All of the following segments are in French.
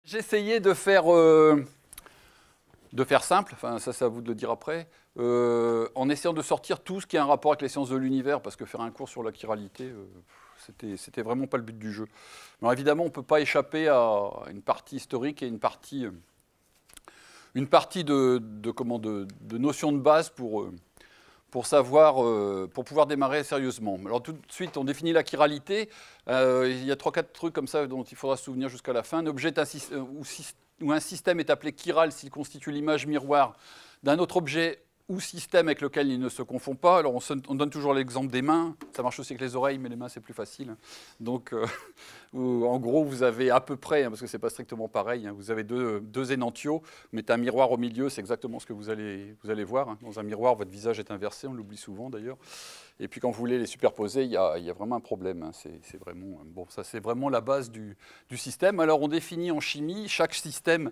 J'ai essayé de faire simple, enfin ça c'est à vous de le dire après, en essayant de sortir tout ce qui a un rapport avec les sciences de l'univers, parce que faire un cours sur la chiralité, c'était vraiment pas le but du jeu. Alors évidemment, on ne peut pas échapper à une partie historique et une partie de notions de base pour savoir, pour pouvoir démarrer sérieusement. Alors tout de suite, on définit la chiralité. Il y a 3-4 trucs comme ça dont il faudra se souvenir jusqu'à la fin. Un objet ou un système est appelé chiral s'il constitue l'image miroir d'un autre objet ou système avec lequel il ne se confond pas. Alors on donne toujours l'exemple des mains. Ça marche aussi avec les oreilles, mais les mains c'est plus facile. Donc en gros, vous avez à peu près, parce que c'est pas strictement pareil, vous avez deux énantios, vous mettez un miroir au milieu, c'est exactement ce que vous allez voir. Dans un miroir, votre visage est inversé, on l'oublie souvent d'ailleurs. Et puis quand vous voulez les superposer, il y a vraiment un problème. C'est vraiment, bon, ça c'est vraiment la base du système. Alors on définit en chimie chaque système.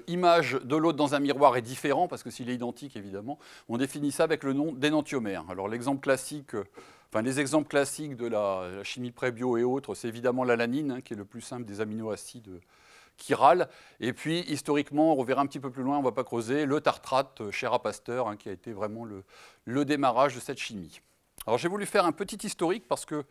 Image de l'autre dans un miroir est différent, parce que s'il est identique, évidemment, on définit ça avec le nom d'énantiomère. Alors l'exemple classique, les exemples classiques de la chimie pré-bio et autres, c'est évidemment l'alanine, qui est le plus simple des aminoacides chiral. Et puis, historiquement, on reverra un petit peu plus loin, on ne va pas creuser, le tartrate chez Pasteur, qui a été vraiment le démarrage de cette chimie. Alors j'ai voulu faire un petit historique, parce que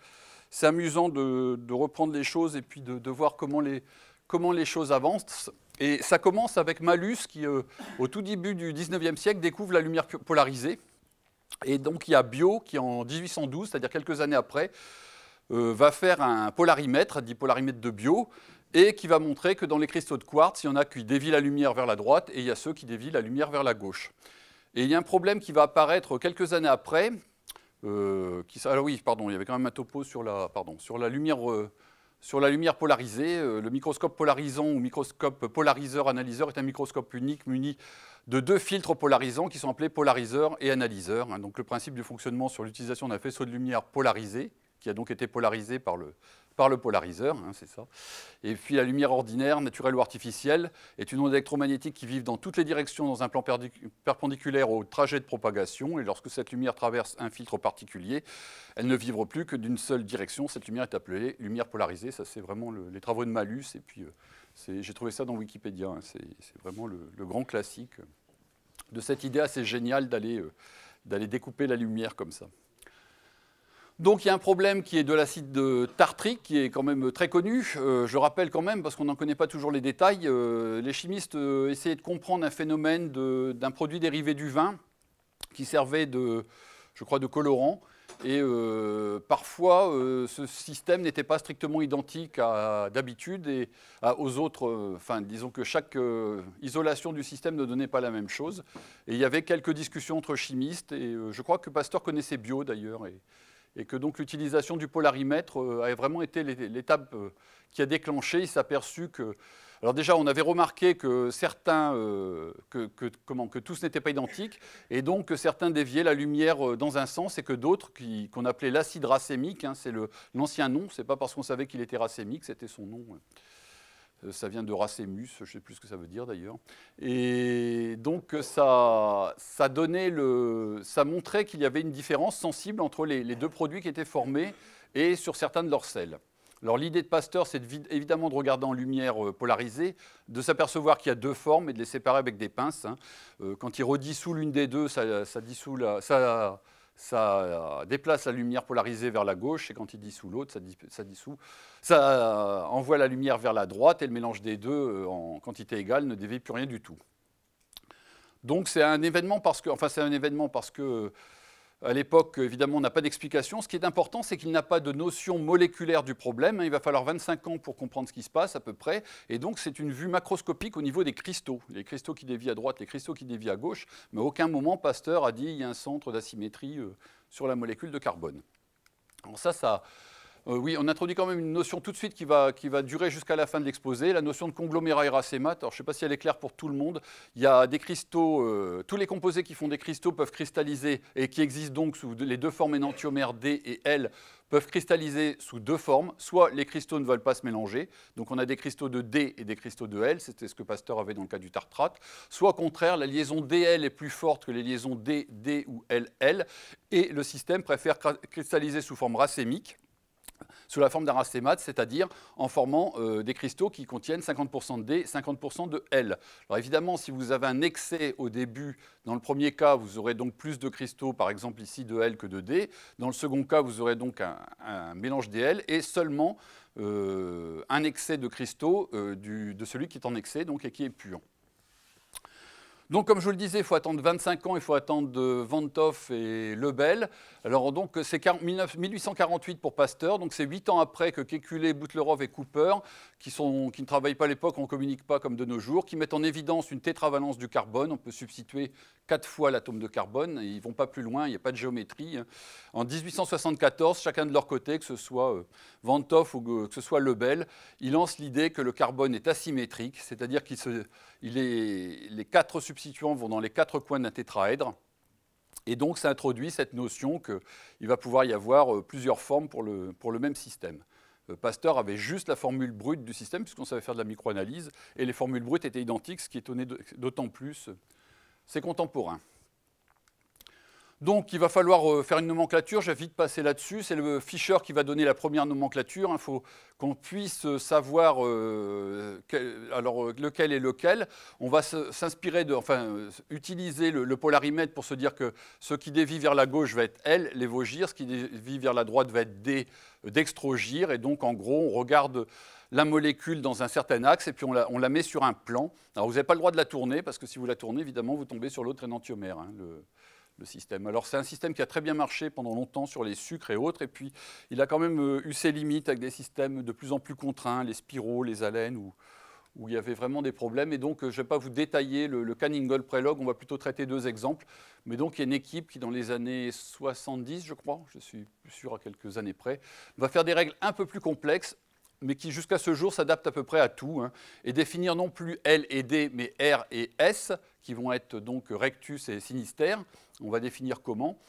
c'est amusant de reprendre les choses et puis de voir comment les choses avancent. Et ça commence avec Malus qui, au tout début du 19e siècle, découvre la lumière polarisée. Et donc il y a Biot qui, en 1812, c'est-à-dire quelques années après, va faire un polarimètre, dit polarimètre de Biot, et qui va montrer que dans les cristaux de quartz, il y en a qui dévient la lumière vers la droite et il y a ceux qui dévient la lumière vers la gauche. Et il y a un problème qui va apparaître quelques années après. Alors oui, pardon, il y avait quand même un topo sur la lumière... Sur la lumière polarisée, le microscope polarisant ou microscope polariseur-analyseur est un microscope unique muni de deux filtres polarisants qui sont appelés polariseur et analyseur. Donc le principe du fonctionnement sur l'utilisation d'un faisceau de lumière polarisé, qui a donc été polarisé par le polariseur, c'est ça. Et puis la lumière ordinaire, naturelle ou artificielle, est une onde électromagnétique qui vit dans toutes les directions dans un plan perpendiculaire au trajet de propagation. Et lorsque cette lumière traverse un filtre particulier, elle ne vivra plus que d'une seule direction. Cette lumière est appelée lumière polarisée. Ça, c'est vraiment les travaux de Malus. Et puis, j'ai trouvé ça dans Wikipédia. C'est vraiment le grand classique de cette idée assez géniale d'aller découper la lumière comme ça. Donc il y a un problème qui est de l'acide tartrique, qui est quand même très connu. Je rappelle quand même, parce qu'on n'en connaît pas toujours les détails, les chimistes essayaient de comprendre un phénomène d'un produit dérivé du vin qui servait de colorant. Et parfois, ce système n'était pas strictement identique d'habitude et aux autres. Disons que chaque isolation du système ne donnait pas la même chose. Et il y avait quelques discussions entre chimistes. Et je crois que Pasteur connaissait Biot d'ailleurs. Et que donc l'utilisation du polarimètre a vraiment été l'étape qui a déclenché. Il s'est aperçu que... Alors déjà, on avait remarqué que que tous n'étaient pas identiques, et donc que certains déviaient la lumière dans un sens, et que d'autres, qu'on appelait l'acide racémique, c'est l'ancien nom, c'est pas parce qu'on savait qu'il était racémique, c'était son nom. Ça vient de Racémus, je ne sais plus ce que ça veut dire d'ailleurs. Et donc ça montrait qu'il y avait une différence sensible entre les deux produits qui étaient formés et sur certains de leurs sels. Alors l'idée de Pasteur, c'est évidemment de regarder en lumière polarisée, de s'apercevoir qu'il y a deux formes et de les séparer avec des pinces. Quand il redissout l'une des deux, ça déplace la lumière polarisée vers la gauche, et quand il dissout l'autre, ça envoie la lumière vers la droite, et le mélange des deux en quantité égale ne dévie plus rien du tout. Donc c'est un événement parce que, à l'époque, évidemment, on n'a pas d'explication. Ce qui est important, c'est qu'il n'a pas de notion moléculaire du problème. Il va falloir 25 ans pour comprendre ce qui se passe, à peu près. Et donc, c'est une vue macroscopique au niveau des cristaux. Les cristaux qui dévient à droite, les cristaux qui dévient à gauche. Mais à aucun moment, Pasteur a dit qu'il y a un centre d'asymétrie sur la molécule de carbone. Alors oui, on introduit quand même une notion tout de suite qui va durer jusqu'à la fin de l'exposé, la notion de conglomérat et racémate. Alors, je ne sais pas si elle est claire pour tout le monde. Il y a des cristaux, tous les composés qui font des cristaux peuvent cristalliser, et qui existent donc sous les deux formes énantiomères D et L, peuvent cristalliser sous deux formes. Soit les cristaux ne veulent pas se mélanger, donc on a des cristaux de D et des cristaux de L, c'était ce que Pasteur avait dans le cas du tartrate. Soit au contraire, la liaison DL est plus forte que les liaisons D, D ou LL, et le système préfère cristalliser sous forme racémique. sous la forme d'un racémate, c'est-à-dire en formant des cristaux qui contiennent 50% de D, 50% de L. Alors évidemment, si vous avez un excès au début, dans le premier cas, vous aurez donc plus de cristaux, par exemple ici de L que de D. Dans le second cas, vous aurez donc un mélange des L et seulement un excès de cristaux de celui qui est en excès donc, et qui est pur. Donc, comme je vous le disais, il faut attendre 25 ans, il faut attendre Van 't Hoff et Lebel. Alors, donc, c'est 1848 pour Pasteur, donc c'est 8 ans après que Kekulé, Butlerov et Cooper, qui ne travaillent pas à l'époque, on ne communique pas comme de nos jours, qui mettent en évidence une tétravalence du carbone. On peut substituer 4 fois l'atome de carbone, et ils ne vont pas plus loin, il n'y a pas de géométrie. En 1874, chacun de leur côté, que ce soit Van 't Hoff ou que ce soit Lebel, ils lancent l'idée que le carbone est asymétrique, c'est-à-dire que les 4 substituants vont dans les 4 coins d'un tétraèdre. Et donc, ça introduit cette notion qu'il va pouvoir y avoir plusieurs formes pour le même système. Pasteur avait juste la formule brute du système, puisqu'on savait faire de la microanalyse, et les formules brutes étaient identiques, ce qui étonnait d'autant plus ses contemporains. Donc, il va falloir faire une nomenclature, je vais vite passer là-dessus. C'est le Fischer qui va donner la première nomenclature. Il faut qu'on puisse savoir lequel est lequel. On va s'inspirer utiliser le polarimètre pour se dire que ce qui dévie vers la gauche va être L, l'évogir, ce qui dévie vers la droite va être D, dextrogir. Et donc, en gros, on regarde la molécule dans un certain axe et puis on la met sur un plan. Alors, vous n'avez pas le droit de la tourner, parce que si vous la tournez, évidemment, vous tombez sur l'autre énantiomère, le système. Alors c'est un système qui a très bien marché pendant longtemps sur les sucres et autres, et puis il a quand même eu ses limites avec des systèmes de plus en plus contraints, les spiraux, les alènes, où il y avait vraiment des problèmes. Et donc je ne vais pas vous détailler le Canning-Gold Prelog, on va plutôt traiter 2 exemples. Mais donc il y a une équipe qui dans les années 70, je crois, je suis plus sûr à quelques années près, va faire des règles un peu plus complexes, mais qui jusqu'à ce jour s'adaptent à peu près à tout, et définir non plus L et D, mais R et S, qui vont être donc rectus et sinister. On va définir comment.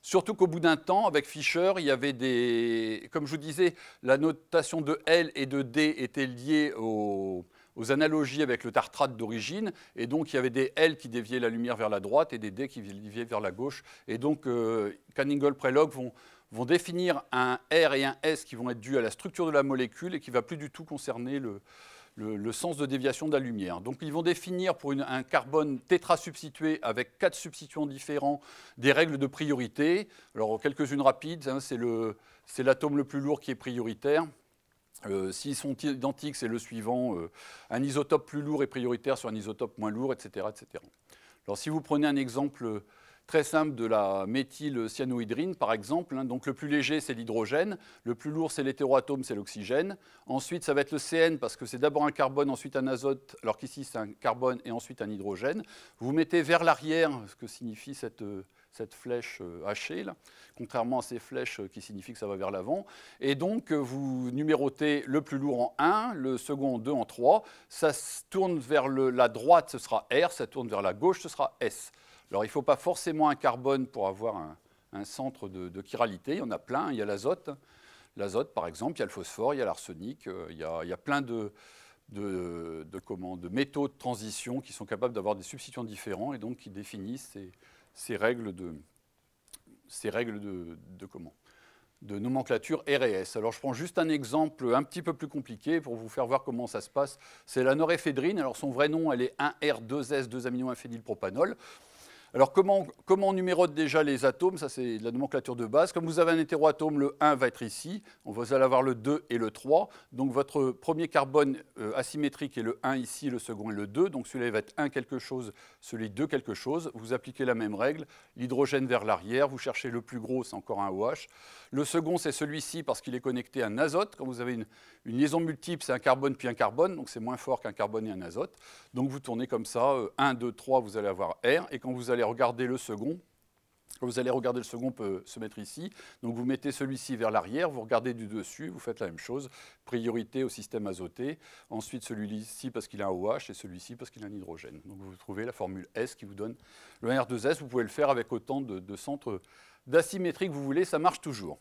Surtout qu'au bout d'un temps, avec Fischer, il y avait comme je vous disais, la notation de L et de D était liée aux analogies avec le tartrate d'origine, et donc il y avait des L qui déviaient la lumière vers la droite et des D qui déviaient vers la gauche. Et donc Canning-Gold Prelog vont définir un R et un S qui vont être dus à la structure de la molécule et qui ne va plus du tout concerner le sens de déviation de la lumière. Donc ils vont définir pour un carbone tétrasubstitué avec 4 substituants différents des règles de priorité. Alors quelques-unes rapides, c'est l'atome le plus lourd qui est prioritaire. S'ils sont identiques, c'est le suivant. Un isotope plus lourd est prioritaire sur un isotope moins lourd, etc., etc. Alors si vous prenez un exemple très simple de la méthylcyanohydrine, par exemple. Donc le plus léger, c'est l'hydrogène. Le plus lourd, c'est l'hétéroatome, c'est l'oxygène. Ensuite, ça va être le CN, parce que c'est d'abord un carbone, ensuite un azote, alors qu'ici, c'est un carbone et ensuite un hydrogène. Vous mettez vers l'arrière ce que signifie cette flèche hachée, là, contrairement à ces flèches qui signifient que ça va vers l'avant. Et donc, vous numérotez le plus lourd en 1, le second en 2, en 3. Ça tourne vers la droite, ce sera R. Ça tourne vers la gauche, ce sera S. Alors, il ne faut pas forcément un carbone pour avoir un centre de chiralité. Il y en a plein. Il y a l'azote. L'azote, par exemple, il y a le phosphore, il y a l'arsenic. Il y a plein de métaux de transition qui sont capables d'avoir des substituants différents et donc qui définissent ces règles de nomenclature R et S. Alors, je prends juste un exemple un petit peu plus compliqué pour vous faire voir comment ça se passe. C'est la noréphédrine. Alors, son vrai nom, elle est 1R2S, 2-amino-1-phénylpropanol. Alors, comment on numérote déjà les atomes? Ça, c'est de la nomenclature de base. Comme vous avez un hétéroatome, le 1 va être ici. Vous allez avoir le 2 et le 3. Donc, votre premier carbone asymétrique est le 1 ici, le second est le 2. Donc, celui-là va être 1 quelque chose, celui 2 quelque chose. Vous appliquez la même règle. L'hydrogène vers l'arrière. Vous cherchez le plus gros, c'est encore un OH. Le second, c'est celui-ci parce qu'il est connecté à un azote. Quand vous avez une liaison multiple, c'est un carbone puis un carbone. Donc, c'est moins fort qu'un carbone et un azote. Donc, vous tournez comme ça. 1, 2, 3, vous allez avoir R. Et quand vous allez regarder le second, peut se mettre ici. Donc vous mettez celui-ci vers l'arrière, vous regardez du dessus, vous faites la même chose. Priorité au système azoté. Ensuite celui-ci parce qu'il a un OH et celui-ci parce qu'il a un hydrogène. Donc vous trouvez la formule S qui vous donne le R2S. Vous pouvez le faire avec autant de centres d'asymétrie que vous voulez, ça marche toujours.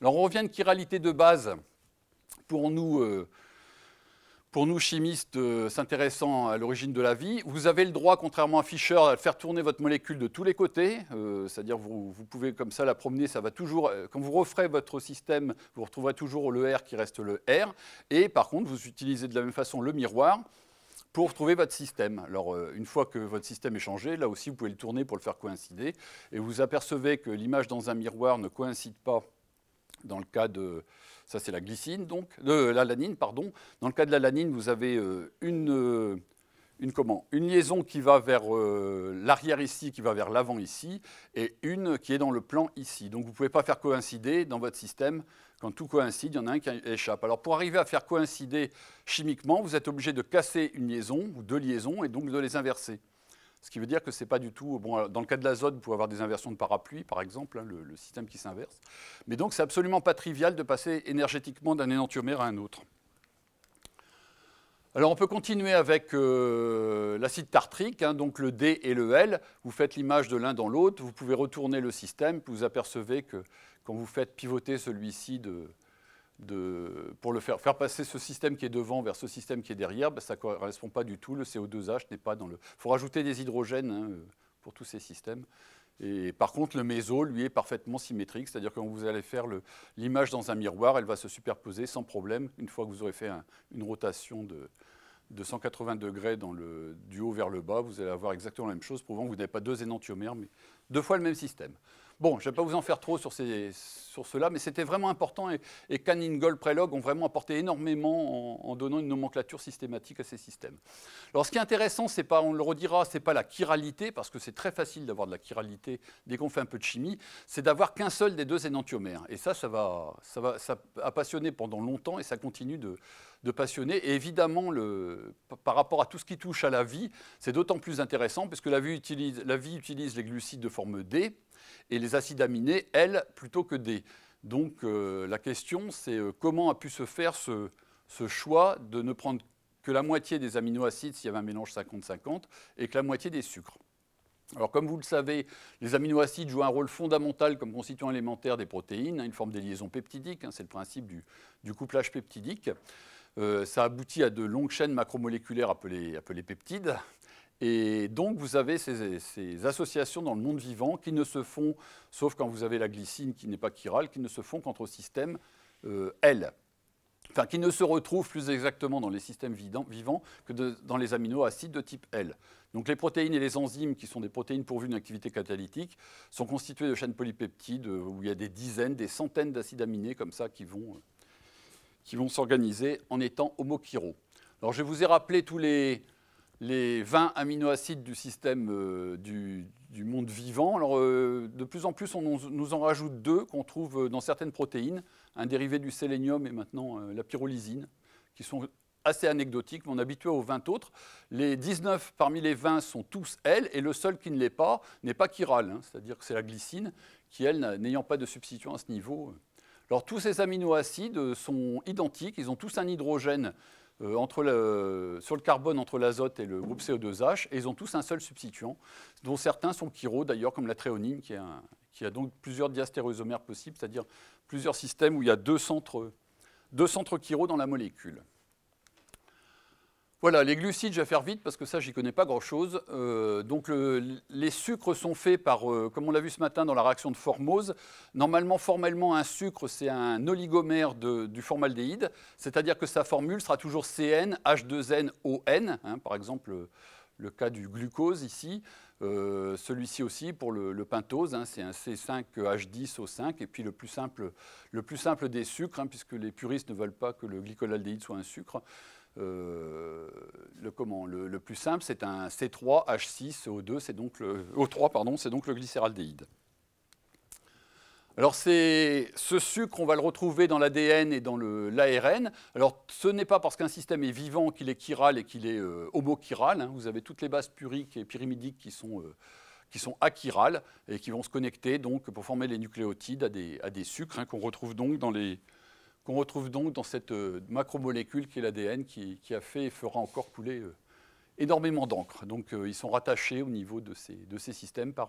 Alors on revient à une chiralité de base pour nous pour nous chimistes s'intéressant à l'origine de la vie. Vous avez le droit, contrairement à Fischer, à faire tourner votre molécule de tous les côtés. C'est-à-dire vous pouvez comme ça la promener, ça va toujours. Quand vous referez votre système, vous retrouverez toujours le R qui reste le R. Et par contre, vous utilisez de la même façon le miroir pour trouver votre système. Alors, une fois que votre système est changé, là aussi, vous pouvez le tourner pour le faire coïncider. Et vous apercevez que l'image dans un miroir ne coïncide pas dans le cas de... Ça, c'est la glycine, donc, l'alanine, pardon. Dans le cas de l'alanine, vous avez une liaison qui va vers l'arrière ici, qui va vers l'avant ici, et une qui est dans le plan ici. Donc, vous ne pouvez pas faire coïncider dans votre système. Quand tout coïncide, il y en a un qui échappe. Alors, pour arriver à faire coïncider chimiquement, vous êtes obligé de casser une liaison ou deux liaisons et donc de les inverser. Ce qui veut dire que ce n'est pas du tout... Bon, dans le cas de l'azote, vous pouvez avoir des inversions de parapluie, par exemple, hein, le système qui s'inverse. Mais donc, c'est absolument pas trivial de passer énergétiquement d'un énantiomère à un autre. Alors, on peut continuer avec l'acide tartrique, hein, donc le D et le L. Vous faites l'image de l'un dans l'autre. Vous pouvez retourner le système, puis vous apercevez que quand vous faites pivoter celui-ci pour le faire passer ce système qui est devant vers ce système qui est derrière, ben, ça ne correspond pas du tout. Le CO2H n'est pas dans le... Il faut rajouter des hydrogènes hein, pour tous ces systèmes. Et par contre, le méso, lui, est parfaitement symétrique. C'est-à-dire que quand vous allez faire l'image dans un miroir, elle va se superposer sans problème. Une fois que vous aurez fait une rotation de 180 degrés du haut vers le bas, vous allez avoir exactement la même chose, prouvant que vous n'avez pas deux énantiomères, mais deux fois le même système. Bon, je ne vais pas vous en faire trop sur cela, mais c'était vraiment important et Kahn, Ingold, Prelog ont vraiment apporté énormément en donnant une nomenclature systématique à ces systèmes. Alors, ce qui est intéressant, c'est pas, on le redira, c'est pas la chiralité, parce que c'est très facile d'avoir de la chiralité dès qu'on fait un peu de chimie, c'est d'avoir qu'un seul des deux énantiomères. Et ça a passionné pendant longtemps et ça continue de passionner. Et évidemment, par rapport à tout ce qui touche à la vie, c'est d'autant plus intéressant, puisque la vie utilise les glucides de forme D, et les acides aminés, L, plutôt que D. Donc la question, c'est comment a pu se faire ce choix de ne prendre que la moitié des aminoacides s'il y avait un mélange 50-50 et que la moitié des sucres. Alors comme vous le savez, les aminoacides jouent un rôle fondamental comme constituant élémentaire des protéines, hein, une forme des liaisons peptidiques, hein, c'est le principe du couplage peptidique. Ça aboutit à de longues chaînes macromoléculaires appelées peptides. Et donc, vous avez ces associations dans le monde vivant qui ne se font, sauf quand vous avez la glycine qui n'est pas chirale, qui ne se font qu'entre systèmes L. Enfin, qui ne se retrouvent plus exactement dans les systèmes vivants que dans les aminoacides de type L. Donc, les protéines et les enzymes, qui sont des protéines pourvues d'une activité catalytique, sont constituées de chaînes polypeptides où il y a des dizaines, des centaines d'acides aminés comme ça qui vont s'organiser en étant homochiro. Alors, je vous ai rappelé tous les 20 aminoacides du système du monde vivant. Alors, de plus en plus, on nous en rajoute deux qu'on trouve dans certaines protéines, un dérivé du sélénium et maintenant la pyrrolysine, qui sont assez anecdotiques, mais on est habitué aux 20 autres. Les 19 parmi les 20 sont tous L, et le seul qui ne l'est pas n'est pas chiral, hein, c'est-à-dire que c'est la glycine, qui, elle, n'ayant pas de substituant à ce niveau. Alors, tous ces aminoacides sont identiques, ils ont tous un hydrogène sur le carbone entre l'azote et le groupe CO2H, et ils ont tous un seul substituant, dont certains sont chiro, d'ailleurs, comme la tréonine, qui a donc plusieurs diastéréosomères possibles, c'est-à-dire plusieurs systèmes où il y a deux centres chiro dans la molécule. Voilà, les glucides, je vais faire vite parce que ça, j'y connais pas grand-chose. Donc, les sucres sont faits par, comme on l'a vu ce matin dans la réaction de Formose. Normalement, formellement, un sucre, c'est un oligomère du formaldéhyde, c'est-à-dire que sa formule sera toujours CN, H2N, ON, hein, par exemple, le cas du glucose ici. Celui-ci aussi pour le pentose, hein, c'est un C5H10O5, et puis le plus simple des sucres, hein, puisque les puristes ne veulent pas que le glycolaldéhyde soit un sucre. Le plus simple, c'est un C3H6O2, c'est donc O3, c'est donc le glycéraldéhyde. Alors, ce sucre, on va le retrouver dans l'ADN et dans l'ARN. Alors, ce n'est pas parce qu'un système est vivant qu'il est chiral et qu'il est homochiral, hein. Vous avez toutes les bases puriques et pyrimidiques qui sont achirales et qui vont se connecter donc, pour former les nucléotides à des sucres, hein, qu'on retrouve donc dans cette macromolécule qui est l'ADN, qui a fait et fera encore couler énormément d'encre. Donc, ils sont rattachés au niveau de ces systèmes par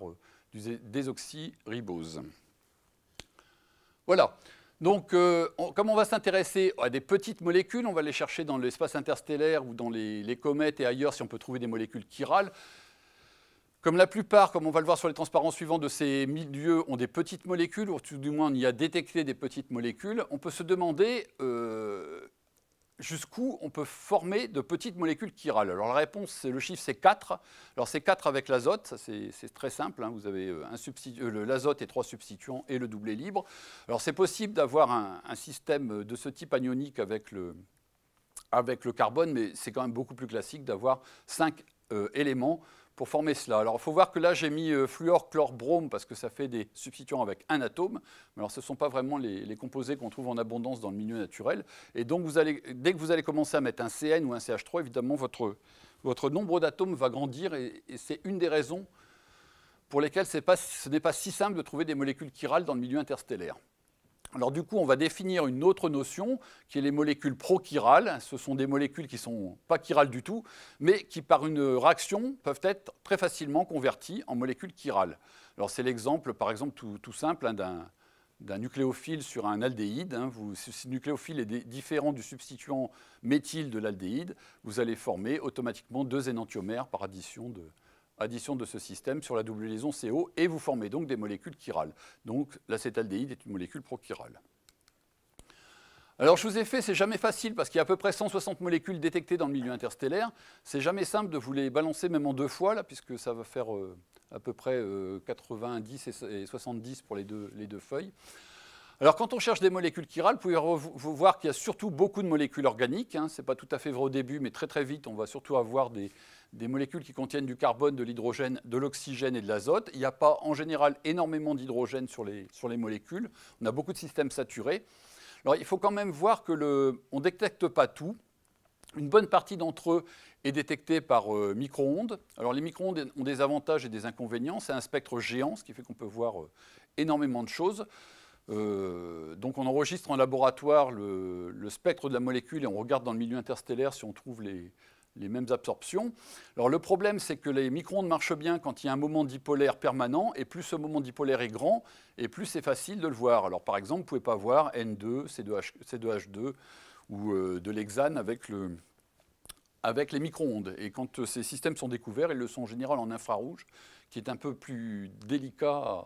du désoxyribose. Voilà. Donc, comme on va s'intéresser à des petites molécules, on va les chercher dans l'espace interstellaire ou dans les comètes et ailleurs si on peut trouver des molécules chirales. Comme la plupart, comme on va le voir sur les transparents suivants, de ces milieux ont des petites molécules, ou tout du moins on y a détecté des petites molécules, on peut se demander jusqu'où on peut former de petites molécules chirales. Alors la réponse, le chiffre, c'est 4. Alors c'est 4 avec l'azote, c'est très simple, hein. Vous avez l'azote et 3 substituants et le doublet libre. Alors c'est possible d'avoir un système de ce type anionique avec le carbone, mais c'est quand même beaucoup plus classique d'avoir 5 éléments pour former cela. Alors il faut voir que là j'ai mis fluor, chlore, brome parce que ça fait des substituants avec un atome. Mais alors ce ne sont pas vraiment les composés qu'on trouve en abondance dans le milieu naturel. Et donc dès que vous allez commencer à mettre un CN ou un CH3, évidemment votre nombre d'atomes va grandir et c'est une des raisons pour lesquelles ce n'est pas si simple de trouver des molécules chirales dans le milieu interstellaire. Alors du coup, on va définir une autre notion qui est les molécules prochirales. Ce sont des molécules qui ne sont pas chirales du tout, mais qui par une réaction peuvent être très facilement converties en molécules chirales. Alors c'est l'exemple, par exemple, tout simple, hein, d'un nucléophile sur un aldéhyde. Hein. Si le nucléophile est différent du substituant méthyle de l'aldéhyde, vous allez former automatiquement 2 énantiomères par addition de ce système sur la double liaison CO, et vous formez donc des molécules chirales. Donc l'acétaldéhyde est une molécule prochirale. Alors je vous ai fait, c'est jamais facile, parce qu'il y a à peu près 160 molécules détectées dans le milieu interstellaire. C'est jamais simple de vous les balancer même en 2 fois, là, puisque ça va faire à peu près 90 et 70 pour les deux feuilles. Alors quand on cherche des molécules chirales, vous pouvez voir qu'il y a surtout beaucoup de molécules organiques. Hein. Ce n'est pas tout à fait vrai au début, mais très très vite, on va surtout avoir des molécules qui contiennent du carbone, de l'hydrogène, de l'oxygène et de l'azote. Il n'y a pas en général énormément d'hydrogène sur les molécules. On a beaucoup de systèmes saturés. Alors il faut quand même voir qu'on ne détecte pas tout. Une bonne partie d'entre eux est détectée par micro-ondes. Alors les micro-ondes ont des avantages et des inconvénients. C'est un spectre géant, ce qui fait qu'on peut voir énormément de choses. Donc on enregistre en laboratoire le spectre de la molécule et on regarde dans le milieu interstellaire si on trouve les mêmes absorptions. Alors le problème, c'est que les micro-ondes marchent bien quand il y a un moment dipolaire permanent, et plus ce moment dipolaire est grand, et plus c'est facile de le voir. Alors par exemple, vous ne pouvez pas voir N2, C2H2 ou de l'hexane avec les micro-ondes. Et quand ces systèmes sont découverts, ils le sont en général en infrarouge, qui est un peu plus délicat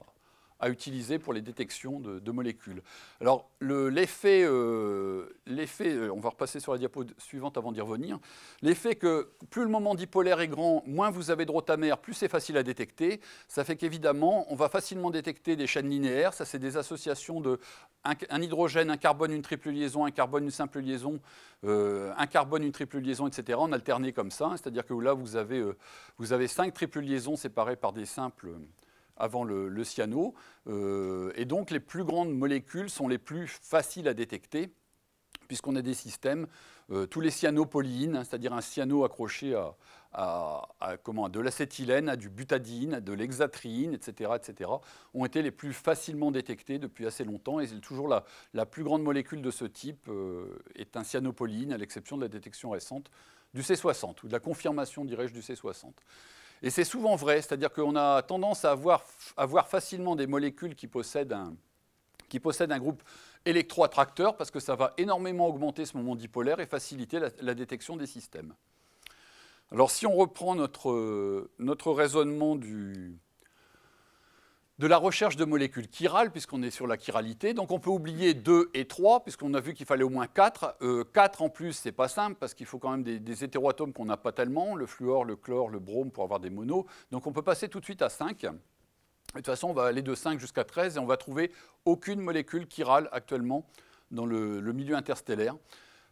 à utiliser pour les détections de molécules. Alors l'effet, on va repasser sur la diapo suivante avant d'y revenir, l'effet que plus le moment dipolaire est grand, moins vous avez de rotamère, plus c'est facile à détecter. Ça fait qu'évidemment, on va facilement détecter des chaînes linéaires. Ça, c'est des associations de un hydrogène, un carbone, une triple liaison, un carbone, une simple liaison, un carbone, une triple liaison, etc. En alterné comme ça, c'est-à-dire que là, vous avez 5 triples liaisons séparées par des simples avant le cyano, et donc les plus grandes molécules sont les plus faciles à détecter, puisqu'on a des systèmes, tous les cyanopolyines, hein, c'est-à-dire un cyano accroché à de l'acétylène, à du butadiene, à de l'hexatriine, etc., ont été les plus facilement détectés depuis assez longtemps, et toujours la plus grande molécule de ce type est un cyanopolyine, à l'exception de la détection récente du C60, ou de la confirmation, dirais-je, du C60. Et c'est souvent vrai, c'est-à-dire qu'on a tendance à avoir facilement des molécules qui possèdent un groupe électroattracteur, parce que ça va énormément augmenter ce moment dipolaire et faciliter la détection des systèmes. Alors si on reprend notre raisonnement de la recherche de molécules chirales, puisqu'on est sur la chiralité. Donc on peut oublier 2 et 3, puisqu'on a vu qu'il fallait au moins 4. 4 en plus, c'est pas simple, parce qu'il faut quand même des hétéroatomes qu'on n'a pas tellement, le fluor, le chlore, le brome, pour avoir des monos. Donc on peut passer tout de suite à 5. Et de toute façon, on va aller de 5 jusqu'à 13, et on va trouver aucune molécule chirale actuellement dans le milieu interstellaire.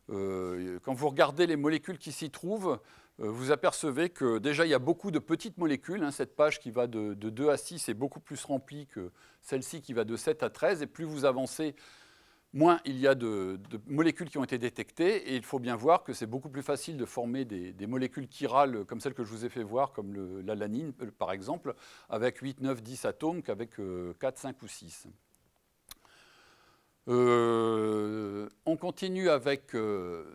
Quand vous regardez les molécules qui s'y trouvent, vous apercevez que déjà il y a beaucoup de petites molécules. Hein, cette page qui va de 2 à 6 est beaucoup plus remplie que celle-ci qui va de 7 à 13. Et plus vous avancez, moins il y a de molécules qui ont été détectées. Et il faut bien voir que c'est beaucoup plus facile de former des molécules chirales comme celles que je vous ai fait voir, comme l'alanine par exemple, avec 8, 9, 10 atomes qu'avec 4, 5 ou 6. On continue avec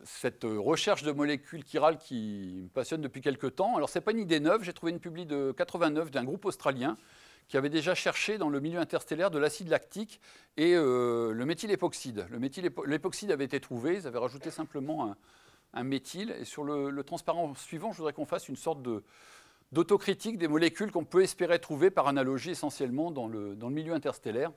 cette recherche de molécules chirales qui me passionne depuis quelques temps. Alors, ce n'est pas une idée neuve. J'ai trouvé une publi de 89 d'un groupe australien qui avait déjà cherché dans le milieu interstellaire de l'acide lactique et le méthylépoxyde. L'époxyde avait été trouvé, ils avaient rajouté simplement un méthyle. Et sur le transparent suivant, je voudrais qu'on fasse une sorte d'autocritique des molécules qu'on peut espérer trouver par analogie essentiellement dans le milieu interstellaire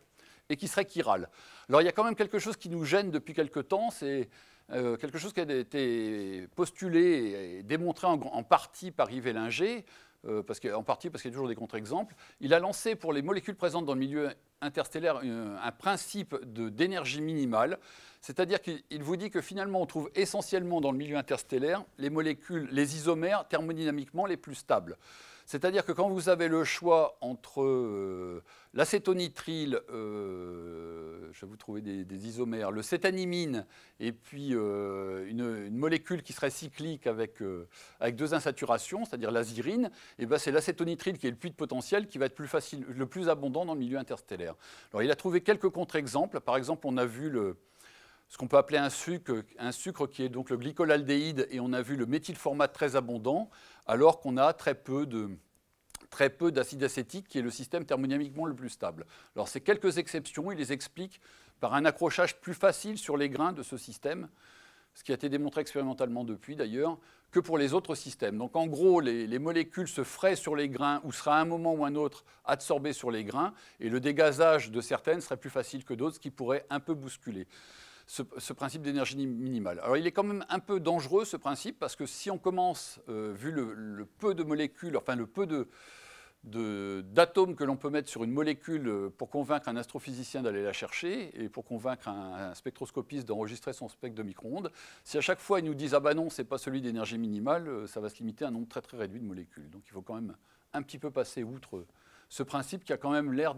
et qui serait chirales. Alors il y a quand même quelque chose qui nous gêne depuis quelque temps, c'est quelque chose qui a été postulé et démontré en partie par Yves Ellinger, en partie parce qu'il y a toujours des contre-exemples. Il a lancé pour les molécules présentes dans le milieu interstellaire un principe d'énergie minimale, c'est-à-dire qu'il vous dit que finalement on trouve essentiellement dans le milieu interstellaire les molécules, les isomères thermodynamiquement les plus stables. C'est-à-dire que quand vous avez le choix entre l'acétonitrile, je vais vous trouver des isomères, le cétanimine et puis une molécule qui serait cyclique avec 2 insaturations, c'est-à-dire l'azyrine, et ben c'est l'acétonitrile qui est le puits de potentiel qui va être le plus abondant dans le milieu interstellaire. Alors il a trouvé quelques contre-exemples. Par exemple, on a vu ce qu'on peut appeler un sucre qui est donc le glycolaldéhyde, et on a vu le méthylformate très abondant, alors qu'on a très peu d'acide acétique, qui est le système thermodynamiquement le plus stable. Alors ces quelques exceptions, il les explique par un accrochage plus facile sur les grains de ce système, ce qui a été démontré expérimentalement depuis d'ailleurs, que pour les autres systèmes. Donc en gros, les molécules se feraient sur les grains ou seraient à un moment ou à un autre absorbées sur les grains, et le dégazage de certaines serait plus facile que d'autres, ce qui pourrait un peu bousculer ce principe d'énergie minimale. Alors il est quand même un peu dangereux ce principe, parce que si on commence, vu le peu de molécules, enfin le peu d'atomes que l'on peut mettre sur une molécule pour convaincre un astrophysicien d'aller la chercher et pour convaincre un spectroscopiste d'enregistrer son spectre de micro-ondes, si à chaque fois ils nous disent « ah bah non, c'est pas celui d'énergie minimale », ça va se limiter à un nombre très très réduit de molécules. Donc il faut quand même un petit peu passer outre ce principe qui a quand même l'air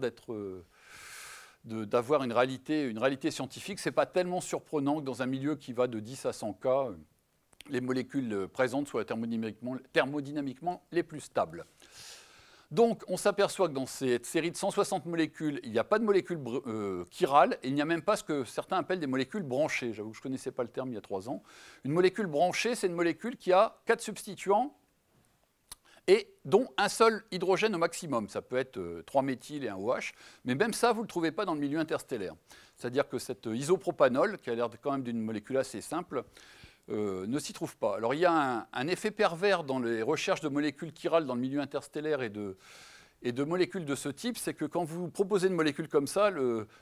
d'avoir une réalité scientifique. Ce n'est pas tellement surprenant que dans un milieu qui va de 10 à 100 K, les molécules présentes soient thermodynamiquement les plus stables. Donc, on s'aperçoit que dans cette série de 160 molécules, il n'y a pas de molécules chirales, et il n'y a même pas ce que certains appellent des molécules branchées. J'avoue que je ne connaissais pas le terme il y a 3 ans. Une molécule branchée, c'est une molécule qui a 4 substituants, et dont un seul hydrogène au maximum. Ça peut être 3 méthyl et un OH, mais même ça, vous ne le trouvez pas dans le milieu interstellaire. C'est-à-dire que cet isopropanol, qui a l'air quand même d'une molécule assez simple, ne s'y trouve pas. Alors il y a un effet pervers dans les recherches de molécules chirales dans le milieu interstellaire et de molécules de ce type, c'est que quand vous proposez une molécule comme ça,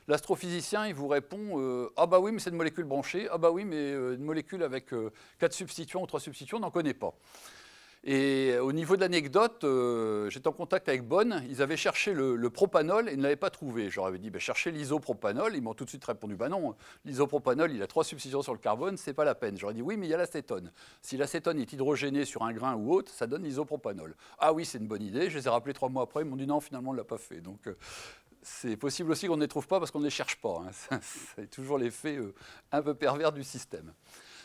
l'astrophysicien il vous répond ah bah oui, mais c'est une molécule branchée, ah bah oui, mais une molécule avec 4 substituants ou 3 substituants, on n'en connaît pas. Et au niveau de l'anecdote, j'étais en contact avec Bonn, ils avaient cherché le propanol et ne l'avaient pas trouvé. Je leur avais dit, cherchez l'isopropanol, ils m'ont tout de suite répondu, bah non, l'isopropanol, il a 3 substitutions sur le carbone, c'est pas la peine. J'aurais dit, oui, mais il y a l'acétone. Si l'acétone est hydrogéné sur un grain ou autre, ça donne l'isopropanol. Ah oui, c'est une bonne idée, je les ai rappelés 3 mois après, ils m'ont dit, non, finalement, on ne l'a pas fait. Donc c'est possible aussi qu'on ne les trouve pas parce qu'on ne les cherche pas. Hein. C'est toujours l'effet un peu pervers du système.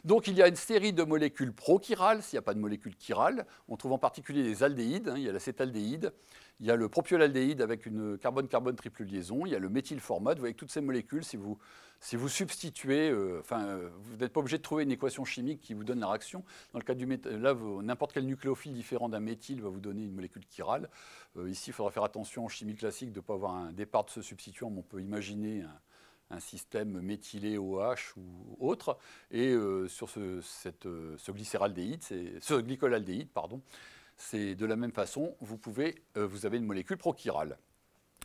Donc il y a une série de molécules prochirales, s'il n'y a pas de molécules chirales. On trouve en particulier les aldéhydes, hein, il y a l'acétaldéhyde, il y a le propionaldéhyde avec une carbone-carbone triple liaison, il y a le méthylformate. Vous voyez que toutes ces molécules, si vous substituez, vous n'êtes pas obligé de trouver une équation chimique qui vous donne la réaction. Dans le cas du là, n'importe quel nucléophile différent d'un méthyle va vous donner une molécule chirale. Ici, il faudra faire attention en chimie classique de ne pas avoir un départ de ce substituant, mais on peut imaginer un système méthylé OH ou autre, et sur ce glycolaldéhyde, pardon, c'est de la même façon, vous avez une molécule prochirale.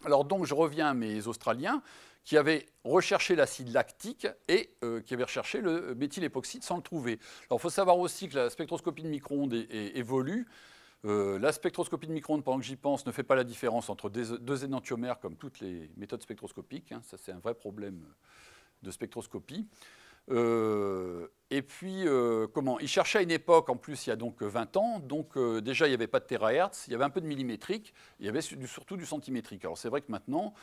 Alors donc je reviens à mes Australiens qui avaient recherché l'acide lactique et qui avaient recherché le méthylépoxyde sans le trouver. Alors il faut savoir aussi que la spectroscopie de micro-ondes évolue. La spectroscopie de micro-ondes, pendant que j'y pense, ne fait pas la différence entre deux énantiomères comme toutes les méthodes spectroscopiques. Hein. Ça, c'est un vrai problème de spectroscopie. Et puis, ils cherchaient à une époque, en plus, il y a donc 20 ans, donc déjà, il n'y avait pas de térahertz, il y avait un peu de millimétrique, il y avait surtout du centimétrique. Alors, c'est vrai que maintenant,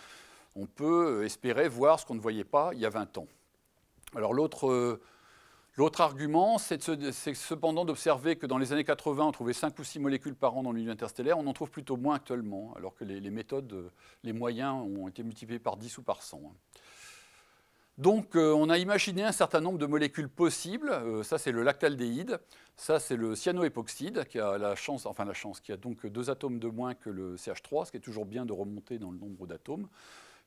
on peut espérer voir ce qu'on ne voyait pas il y a 20 ans. Alors, l'autre argument, c'est cependant d'observer que dans les années 80, on trouvait 5 ou 6 molécules par an dans le milieu interstellaire. On en trouve plutôt moins actuellement, alors que les méthodes, les moyens ont été multipliés par 10 ou par 100. Donc, on a imaginé un certain nombre de molécules possibles. Ça, c'est le lactaldéhyde. Ça, c'est le cyanoépoxyde, qui a la chance, qui a donc 2 atomes de moins que le CH3, ce qui est toujours bien de remonter dans le nombre d'atomes.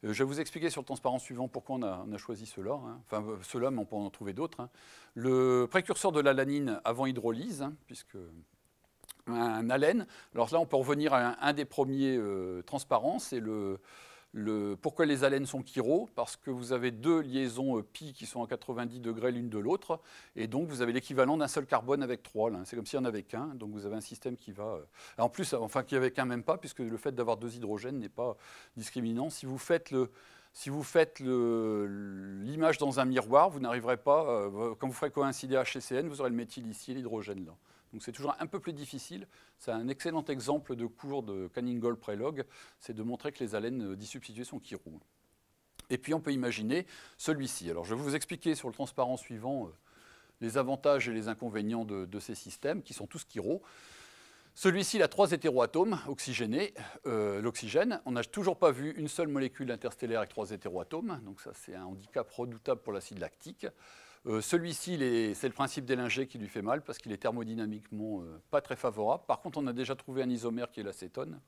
Je vais vous expliquer sur le transparent suivant pourquoi on a choisi ceux-là. Hein. Enfin, ceux-là, mais on peut en trouver d'autres. Hein. Le précurseur de l'alanine avant hydrolyse, hein, puisque un alène. Alors là, on peut revenir à un des premiers transparents, c'est pourquoi les alènes sont chiro, parce que vous avez 2 liaisons pi qui sont à 90 degrés l'une de l'autre, et donc vous avez l'équivalent d'un seul carbone avec 3. C'est comme s'il n'y en avait qu'un, donc vous avez un système qui va... En plus, enfin, qu'il n'y avait qu'un même pas, puisque le fait d'avoir 2 hydrogènes n'est pas discriminant. Si vous faites l'image dans un miroir, vous n'arriverez pas, quand vous ferez coïncider H et Cn, vous aurez le méthyle ici et l'hydrogène là. Donc c'est toujours un peu plus difficile. C'est un excellent exemple de cours de Canning-Gold-Prelog, c'est de montrer que les alènes disubstitués sont chiro. Et puis on peut imaginer celui-ci. Alors je vais vous expliquer sur le transparent suivant les avantages et les inconvénients de ces systèmes, qui sont tous chiro. Celui-ci, il a 3 hétéroatomes oxygénés, l'oxygène. On n'a toujours pas vu une seule molécule interstellaire avec 3 hétéroatomes, donc ça c'est un handicap redoutable pour l'acide lactique. Celui-ci, c'est le principe d'Ellinger qui lui fait mal, parce qu'il est thermodynamiquement pas très favorable. Par contre, on a déjà trouvé un isomère qui est l'acétone.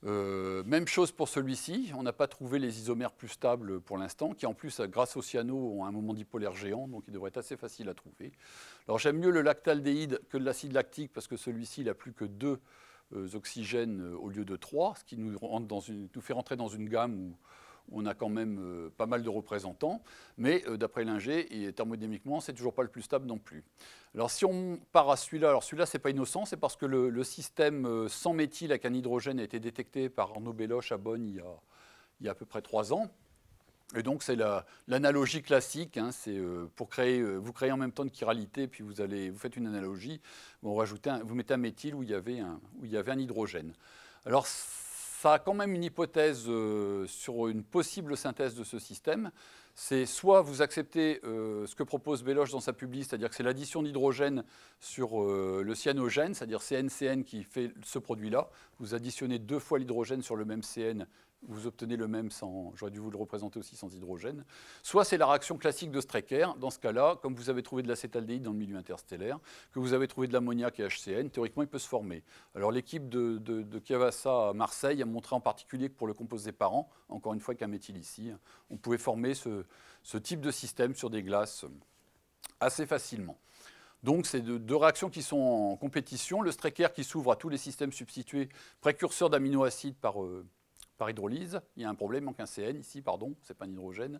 Même chose pour celui-ci, on n'a pas trouvé les isomères plus stables pour l'instant, qui en plus, grâce au cyano, ont un moment dipolaire géant, donc il devrait être assez facile à trouver. Alors j'aime mieux le lactaldéhyde que l'acide lactique, parce que celui-ci, il n'a plus que 2 oxygènes au lieu de 3, ce qui nous fait rentrer dans une gamme où on a quand même pas mal de représentants, mais d'après Ellinger, et thermodynamiquement, c'est toujours pas le plus stable non plus. Alors si on part à celui-là, alors celui-là c'est pas innocent, c'est parce que le système sans méthyle avec un hydrogène a été détecté par Arnaud Belloche à Bonn il y a à peu près 3 ans. Et donc c'est l'analogie classique, hein, c'est pour vous créez en même temps une chiralité, puis vous faites une analogie, vous mettez un méthyle où il y avait un hydrogène. Alors ça a quand même une hypothèse sur une possible synthèse de ce système. C'est soit vous acceptez ce que propose Belloche dans sa publi, c'est-à-dire que c'est l'addition d'hydrogène sur le cyanogène, c'est-à-dire CnCN qui fait ce produit-là. Vous additionnez 2 fois l'hydrogène sur le même Cn, vous obtenez le même sans, j'aurais dû vous le représenter aussi sans hydrogène. Soit c'est la réaction classique de Strecker. Dans ce cas-là, comme vous avez trouvé de l'acétaldéhyde dans le milieu interstellaire, que vous avez trouvé de l'ammoniac et HCN, théoriquement il peut se former. Alors l'équipe de Chiavassa à Marseille a montré en particulier que pour le composé parent, encore une fois qu'un méthyle ici, on pouvait former ce type de système sur des glaces assez facilement. Donc c'est 2 réactions qui sont en compétition. Le Strecker qui s'ouvre à tous les systèmes substitués, précurseurs d'aminoacides par hydrolyse. Il y a un problème, il manque un CN ici, pardon, c'est pas un hydrogène.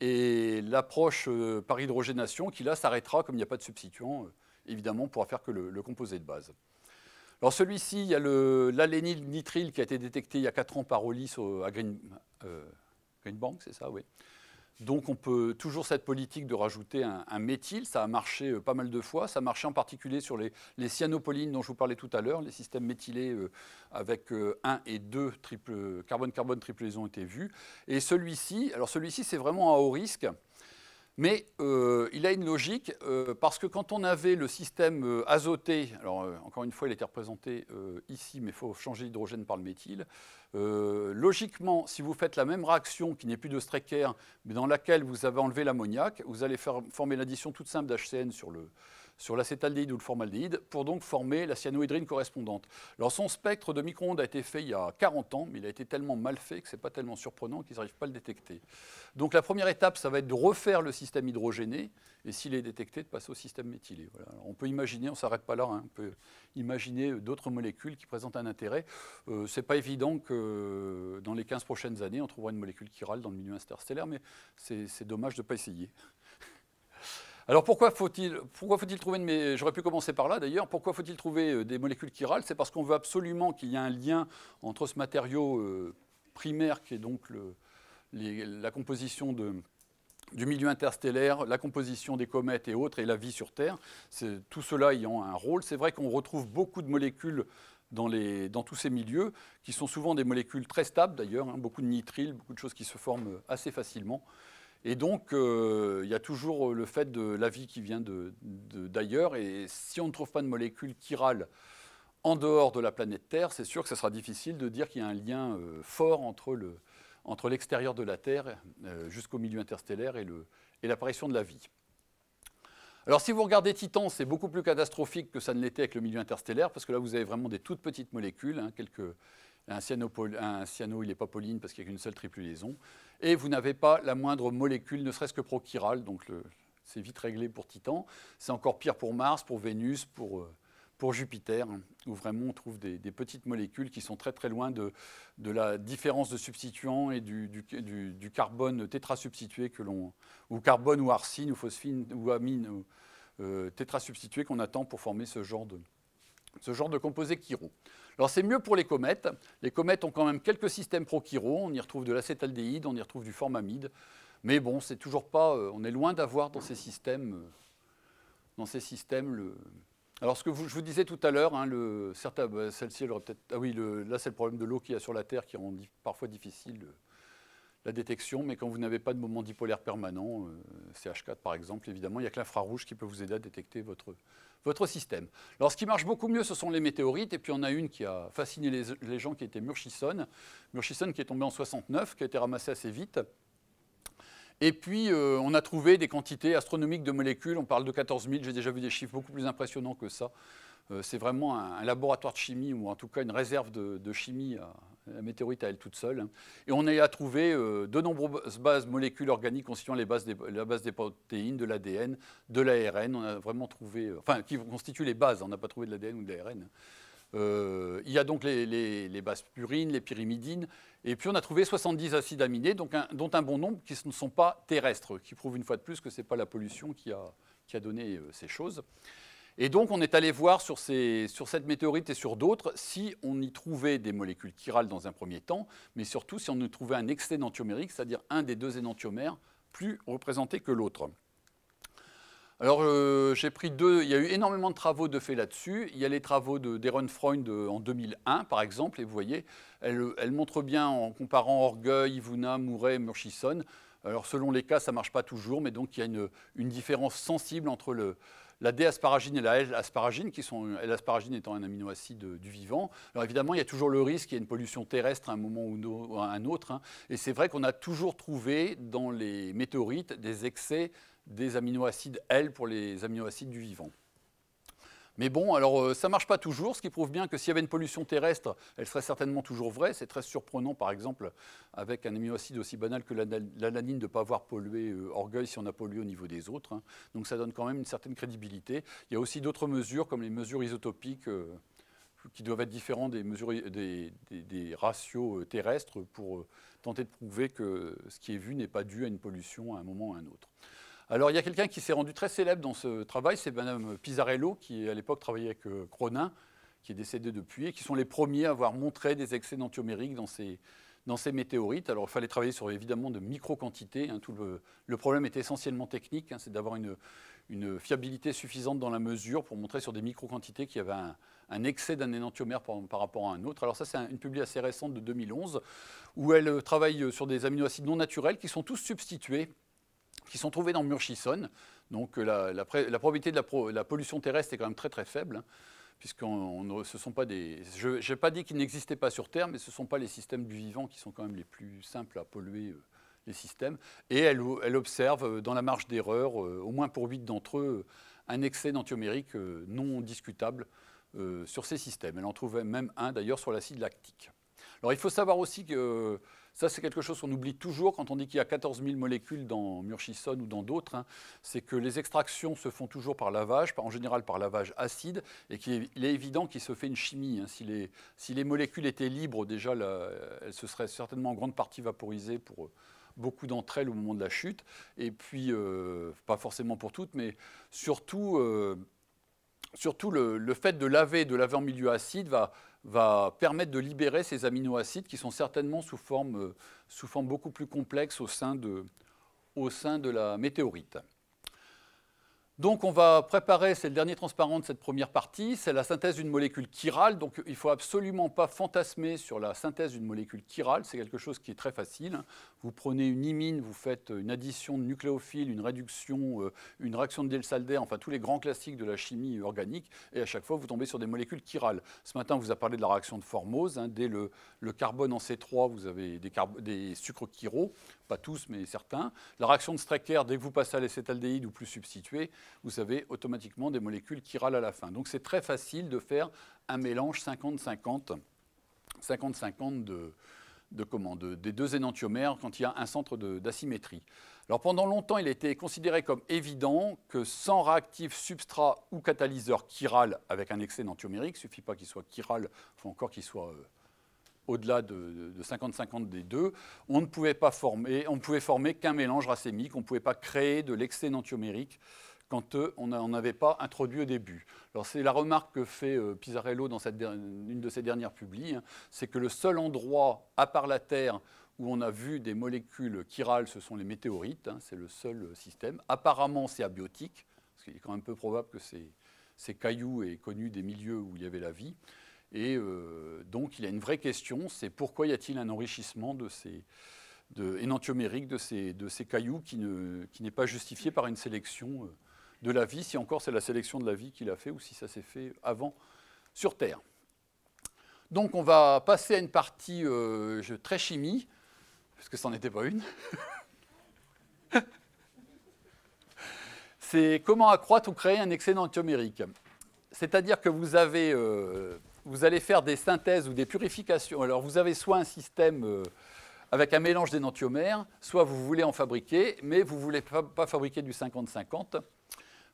Et l'approche par hydrogénation qui là s'arrêtera, comme il n'y a pas de substituant, évidemment, on pourra faire que le composé de base. Alors celui-ci, il y a l'alényl nitrile qui a été détecté il y a 4 ans par Hollis à Greenbank, c'est ça, oui. Donc on peut toujours cette politique de rajouter un méthyle, ça a marché pas mal de fois, ça a marché en particulier sur les cyanopolines dont je vous parlais tout à l'heure, les systèmes méthylés avec 1 et 2 carbone-carbone triple liaison étaient vus. Et celui-ci, alors celui-ci c'est vraiment à haut risque, mais il a une logique, parce que quand on avait le système azoté, alors encore une fois il était représenté ici, mais il faut changer l'hydrogène par le méthyle, logiquement, si vous faites la même réaction qui n'est plus de Strecker, mais dans laquelle vous avez enlevé l'ammoniac, vous allez former l'addition toute simple d'HCN sur l'acétaldéhyde ou le formaldéhyde, pour donc former la cyanohydrine correspondante. Alors son spectre de micro-ondes a été fait il y a 40 ans, mais il a été tellement mal fait que ce n'est pas tellement surprenant qu'ils n'arrivent pas à le détecter. Donc la première étape, ça va être de refaire le système hydrogéné, et s'il est détecté, de passer au système méthylé. Voilà. Alors on peut imaginer, on ne s'arrête pas là, hein, on peut imaginer d'autres molécules qui présentent un intérêt. Ce n'est pas évident que dans les 15 prochaines années, on trouvera une molécule chirale dans le milieu interstellaire, mais c'est dommage de ne pas essayer. Alors pourquoi faut-il trouver j'aurais pu commencer par là d'ailleurs, pourquoi faut-il trouver des molécules chirales? C'est parce qu'on veut absolument qu'il y ait un lien entre ce matériau primaire qui est donc la composition du milieu interstellaire, la composition des comètes et autres, et la vie sur Terre, tout cela ayant un rôle. C'est vrai qu'on retrouve beaucoup de molécules dans tous ces milieux, qui sont souvent des molécules très stables d'ailleurs, hein, beaucoup de nitrile, beaucoup de choses qui se forment assez facilement. Et donc, il y a toujours le fait de la vie qui vient d'ailleurs, et si on ne trouve pas de molécules chirales en dehors de la planète Terre, c'est sûr que ce sera difficile de dire qu'il y a un lien fort entre entre l'extérieur de la Terre jusqu'au milieu interstellaire et l'apparition de la vie. Alors si vous regardez Titan, c'est beaucoup plus catastrophique que ça ne l'était avec le milieu interstellaire, parce que là vous avez vraiment des toutes petites molécules, hein, un cyano il n'est pas Pauline parce qu'il n'y a qu'une seule triple liaison, et vous n'avez pas la moindre molécule, ne serait-ce que prochirale, donc c'est vite réglé pour Titan. C'est encore pire pour Mars, pour Vénus, pour Jupiter, hein, où vraiment on trouve des petites molécules qui sont très très loin de la différence de substituants et du carbone tétrasubstitué ou carbone ou arsine ou phosphine ou amine tétrasubstitué qu'on attend pour former ce genre de composé chiro. Alors c'est mieux pour les comètes. Les comètes ont quand même quelques systèmes pro-chiro. On y retrouve de l'acétaldéhyde, on y retrouve du formamide. Mais bon, c'est toujours pas. On est loin d'avoir dans ces systèmes. Alors ce que je vous disais tout à l'heure, hein, celle-ci, elle aurait peut-être. Ah oui, là c'est le problème de l'eau qu'il y a sur la Terre qui rend parfois difficile la détection, mais quand vous n'avez pas de moment dipolaire permanent, CH4 par exemple, évidemment, il n'y a que l'infrarouge qui peut vous aider à détecter votre système. Alors ce qui marche beaucoup mieux, ce sont les météorites, et puis on a une qui a fasciné les gens qui était Murchison qui est tombé en 69, qui a été ramassé assez vite. Et puis on a trouvé des quantités astronomiques de molécules, on parle de 14 000, j'ai déjà vu des chiffres beaucoup plus impressionnants que ça. C'est vraiment un laboratoire de chimie, ou en tout cas une réserve de chimie, la météorite à elle toute seule. Et on a trouvé de nombreuses bases molécules organiques constituant la base des protéines, de l'ADN, de l'ARN. On a vraiment trouvé, enfin, qui constituent les bases, on n'a pas trouvé de l'ADN ou de l'ARN. Il y a donc les bases purines, les pyrimidines, et puis on a trouvé 70 acides aminés, dont un bon nombre qui ne sont pas terrestres, qui prouvent une fois de plus que ce n'est pas la pollution qui a donné ces choses. Et donc on est allé voir sur cette météorite et sur d'autres si on y trouvait des molécules chirales dans un premier temps, mais surtout si on y trouvait un excès énantiomérique, c'est-à-dire un des deux énantiomères plus représenté que l'autre. Alors j'ai pris il y a eu énormément de travaux de faits là-dessus. Il y a les travaux d'Aaron Freund en 2001 par exemple, et vous voyez, elle montre bien en comparant Orgueil, Ivuna, Mouret, Murchison. Alors selon les cas, ça ne marche pas toujours, mais donc il y a une différence sensible entre la D-asparagine et la L-asparagine, L-asparagine étant un aminoacide du vivant. Alors évidemment, il y a toujours le risque qu'il y ait une pollution terrestre à un moment ou à un autre, hein. Et c'est vrai qu'on a toujours trouvé dans les météorites des excès des aminoacides L pour les aminoacides du vivant. Mais bon, alors ça ne marche pas toujours, ce qui prouve bien que s'il y avait une pollution terrestre, elle serait certainement toujours vraie. C'est très surprenant, par exemple, avec un aminoacide aussi banal que l'alanine, de ne pas avoir pollué Orgueil si on a pollué au niveau des autres, hein. Donc ça donne quand même une certaine crédibilité. Il y a aussi d'autres mesures, comme les mesures isotopiques, qui doivent être différentes des ratios terrestres pour tenter de prouver que ce qui est vu n'est pas dû à une pollution à un moment ou à un autre. Alors, il y a quelqu'un qui s'est rendu très célèbre dans ce travail, c'est Mme Pisarello, qui à l'époque travaillait avec Cronin, qui est décédé depuis, et qui sont les premiers à avoir montré des excès énantiomériques dans ces météorites. Alors, il fallait travailler sur évidemment de micro-quantités, hein. Le problème est essentiellement technique, hein, c'est d'avoir une fiabilité suffisante dans la mesure pour montrer sur des micro-quantités qu'il y avait un excès d'un énantiomère par rapport à un autre. Alors ça, c'est une publication assez récente de 2011, où elle travaille sur des aminoacides non naturels qui sont tous substitués, qui sont trouvés dans Murchison. Donc la probabilité de la pollution terrestre est quand même très très faible, hein, puisque ce sont pas des. Je n'ai pas dit qu'ils n'existaient pas sur Terre, mais ce ne sont pas les systèmes du vivant qui sont quand même les plus simples à polluer les systèmes. Et elle observe dans la marge d'erreur, au moins pour 8 d'entre eux, un excès d'antiomérique non discutable sur ces systèmes. Elle en trouvait même un d'ailleurs sur l'acide lactique. Alors il faut savoir aussi que ça, c'est quelque chose qu'on oublie toujours quand on dit qu'il y a 14 000 molécules dans Murchison ou dans d'autres, hein, c'est que les extractions se font toujours par lavage, en général par lavage acide, et qu'il est évident qu'il se fait une chimie, hein. Si les molécules étaient libres, déjà, elles se seraient certainement en grande partie vaporisées pour beaucoup d'entre elles au moment de la chute, et puis, pas forcément pour toutes, mais surtout le fait de laver en milieu acide va permettre de libérer ces aminoacides qui sont certainement sous forme beaucoup plus complexe au sein de la météorite. Donc on va préparer, c'est le dernier transparent de cette première partie, c'est la synthèse d'une molécule chirale. Donc il ne faut absolument pas fantasmer sur la synthèse d'une molécule chirale, c'est quelque chose qui est très facile. Vous prenez une imine, vous faites une addition de nucléophiles, une réduction, une réaction de Diels-Alder, enfin tous les grands classiques de la chimie organique, et à chaque fois vous tombez sur des molécules chirales. Ce matin on vous a parlé de la réaction de Formose, hein, dès le carbone en C3 vous avez des sucres chiraux, pas tous mais certains. La réaction de Strecker, dès que vous passez à l'acétaldéhyde ou plus substitué, vous avez automatiquement des molécules chirales à la fin. Donc c'est très facile de faire un mélange 50-50 des deux énantiomères quand il y a un centre d'asymétrie. Alors pendant longtemps, il était considéré comme évident que sans réactif substrat ou catalyseur chiral avec un excès énantiomérique, il ne suffit pas qu'il soit chiral, il faut encore qu'il soit au-delà de 50-50 des deux, on ne pouvait former qu'un mélange racémique, on ne pouvait pas créer de l'excès énantiomérique quand on n'avait pas introduit au début. Alors c'est la remarque que fait Pizzarello dans une de ses dernières publis, hein, c'est que le seul endroit, à part la Terre, où on a vu des molécules chirales, ce sont les météorites, hein, c'est le seul système. Apparemment c'est abiotique, parce qu'il est quand même peu probable que ces cailloux aient connu des milieux où il y avait la vie. Et donc il y a une vraie question, c'est pourquoi y a-t-il un enrichissement énantiomérique de ces cailloux qui n'est pas justifié par une sélection de la vie, si encore c'est la sélection de la vie qui l'a fait ou si ça s'est fait avant sur Terre. Donc on va passer à une partie très chimie, parce que ça n'en était pas une. C'est comment accroître ou créer un excès énantiomérique. C'est-à-dire que vous allez faire des synthèses ou des purifications. Alors vous avez soit un système avec un mélange d'énantiomères, soit vous voulez en fabriquer, mais vous ne voulez pas fabriquer du 50-50.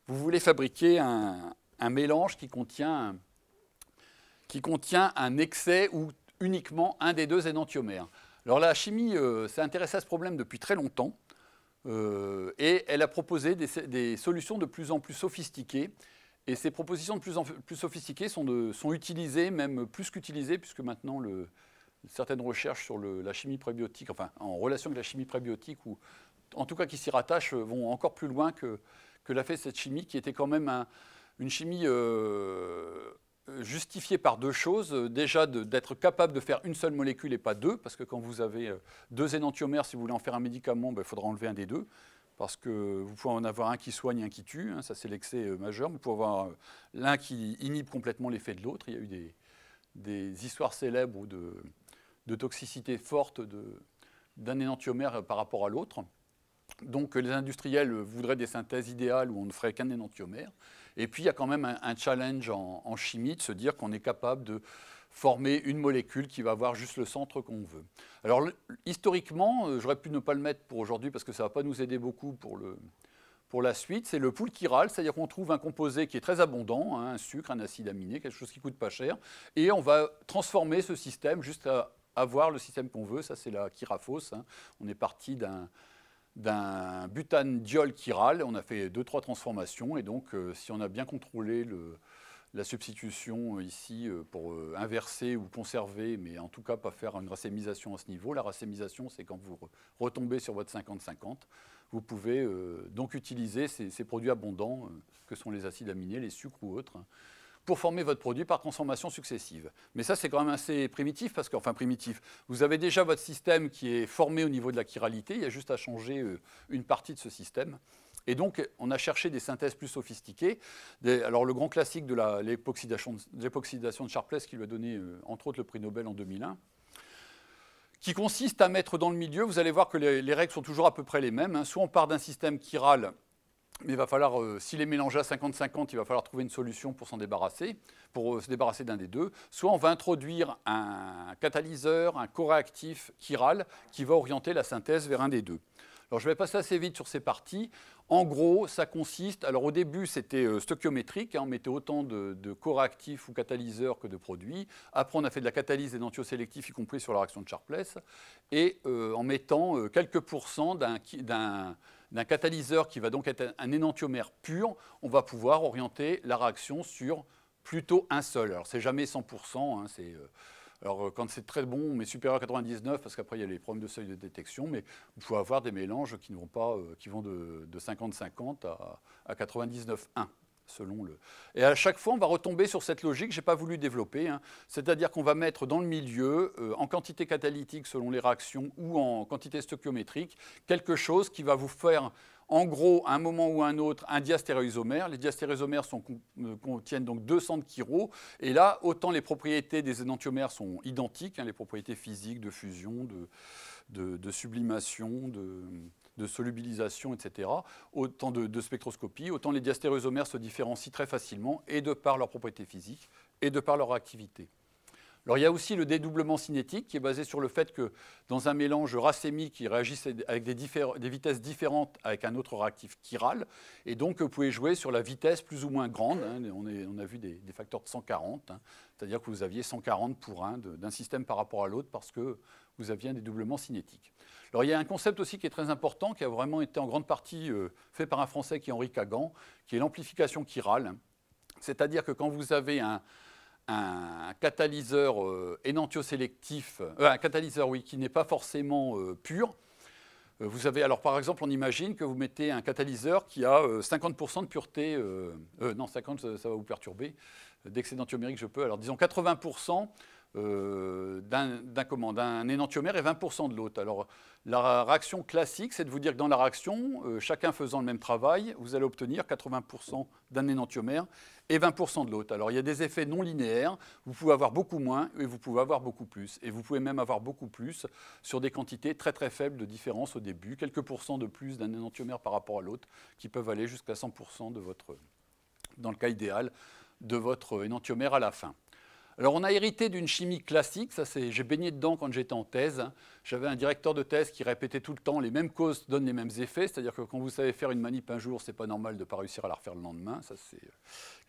Vous voulez fabriquer un mélange qui contient un excès ou uniquement un des deux énantiomères. Alors la chimie s'est intéressée à ce problème depuis très longtemps et elle a proposé des solutions de plus en plus sophistiquées. Et ces propositions de plus en plus sophistiquées sont utilisées, même plus qu'utilisées, puisque maintenant certaines recherches sur la chimie prébiotique, enfin en relation avec la chimie prébiotique, ou en tout cas qui s'y rattachent, vont encore plus loin que l'a fait cette chimie, qui était quand même une chimie justifiée par deux choses. Déjà d'être capable de faire une seule molécule et pas deux, parce que quand vous avez deux énantiomères, si vous voulez en faire un médicament, il faudra enlever un des deux. Parce que vous pouvez en avoir un qui soigne et un qui tue, hein, ça c'est l'excès majeur. Vous pouvez avoir l'un qui inhibe complètement l'effet de l'autre. Il y a eu des histoires célèbres de toxicité forte d'un énantiomère par rapport à l'autre. Donc les industriels voudraient des synthèses idéales où on ne ferait qu'un énantiomère. Et puis il y a quand même un challenge en chimie de se dire qu'on est capable de former une molécule qui va avoir juste le centre qu'on veut. Alors historiquement, j'aurais pu ne pas le mettre pour aujourd'hui parce que ça ne va pas nous aider beaucoup pour la suite, c'est le pool chiral, c'est-à-dire qu'on trouve un composé qui est très abondant, hein, un sucre, un acide aminé, quelque chose qui ne coûte pas cher, et on va transformer ce système juste à avoir le système qu'on veut, ça c'est la chiraphos, hein. On est parti d'un butanediol chiral, on a fait 2-3 transformations, et donc si on a bien contrôlé la substitution ici pour inverser ou conserver, mais en tout cas pas faire une racémisation à ce niveau. La racémisation, c'est quand vous retombez sur votre 50-50. Vous pouvez donc utiliser ces produits abondants, que sont les acides aminés, les sucres ou autres, hein, pour former votre produit par transformation successive. Mais ça, c'est quand même assez primitif, parce que, enfin primitif, vous avez déjà votre système qui est formé au niveau de la chiralité, il y a juste à changer une partie de ce système. Et donc, on a cherché des synthèses plus sophistiquées. Alors, le grand classique de l'époxydation de Sharpless, qui lui a donné, entre autres, le prix Nobel en 2001, qui consiste à mettre dans le milieu, vous allez voir que les règles sont toujours à peu près les mêmes, hein. Soit on part d'un système chiral, mais il va falloir, s'il est mélangé à 50-50, il va falloir trouver une solution pour s'en débarrasser, pour se débarrasser d'un des deux. Soit on va introduire un catalyseur, un coréactif chiral, qui va orienter la synthèse vers un des deux. Alors je vais passer assez vite sur ces parties. En gros, ça consiste, alors au début c'était stoichiométrique, hein, on mettait autant de coréactifs ou catalyseurs que de produits. Après on a fait de la catalyse énantiosélective, y compris sur la réaction de Sharpless, et en mettant quelques pourcents d'un catalyseur qui va donc être un énantiomère pur, on va pouvoir orienter la réaction sur plutôt un seul. Alors c'est jamais 100%, hein, Alors quand c'est très bon, mais supérieur à 99, parce qu'après il y a les problèmes de seuil de détection, mais vous pouvez avoir des mélanges qui ne vont pas, qui vont de 50-50 à 99-1. Selon le... Et à chaque fois, on va retomber sur cette logique que je n'ai pas voulu développer. Hein. C'est-à-dire qu'on va mettre dans le milieu, en quantité catalytique selon les réactions ou en quantité stoichiométrique, quelque chose qui va vous faire, en gros, à un moment ou à un autre, un diastéréoisomère. Les diastéréoisomères contiennent donc 200 kilo. Et là, autant les propriétés des énantiomères sont identiques, hein, les propriétés physiques de fusion, de sublimation, de solubilisation, etc., autant de spectroscopie, autant les diastéréoisomères se différencient très facilement, et de par leurs propriétés physiques, et de par leur activité. Alors il y a aussi le dédoublement cinétique, qui est basé sur le fait que dans un mélange racémique qui réagisse avec des vitesses différentes avec un autre réactif chiral, et donc vous pouvez jouer sur la vitesse plus ou moins grande, hein, on a vu des facteurs de 140, hein, c'est-à-dire que vous aviez 140 pour 1 d'un système par rapport à l'autre, parce que vous aviez un dédoublement cinétique. Alors il y a un concept aussi qui est très important, qui a vraiment été en grande partie fait par un Français qui est Henri Kagan, qui est l'amplification chirale. C'est-à-dire que quand vous avez un catalyseur énantiosélectif, un catalyseur oui, qui n'est pas forcément pur, vous avez, alors par exemple, on imagine que vous mettez un catalyseur qui a 50% de pureté, non 50 ça va vous perturber, d'excédentiomérique je peux, alors disons 80% d'un énantiomère et 20% de l'autre. Alors la réaction classique, c'est de vous dire que dans la réaction, chacun faisant le même travail, vous allez obtenir 80% d'un énantiomère et 20% de l'autre. Alors il y a des effets non linéaires, vous pouvez avoir beaucoup moins et vous pouvez avoir beaucoup plus. Et vous pouvez même avoir beaucoup plus sur des quantités très très faibles de différence au début, quelques pourcents de plus d'un énantiomère par rapport à l'autre, qui peuvent aller jusqu'à 100% de votre, dans le cas idéal, de votre énantiomère à la fin. Alors on a hérité d'une chimie classique, ça j'ai baigné dedans quand j'étais en thèse. J'avais un directeur de thèse qui répétait tout le temps les mêmes causes donnent les mêmes effets, c'est-à-dire que quand vous savez faire une manip un jour, c'est pas normal de ne pas réussir à la refaire le lendemain, ça c'est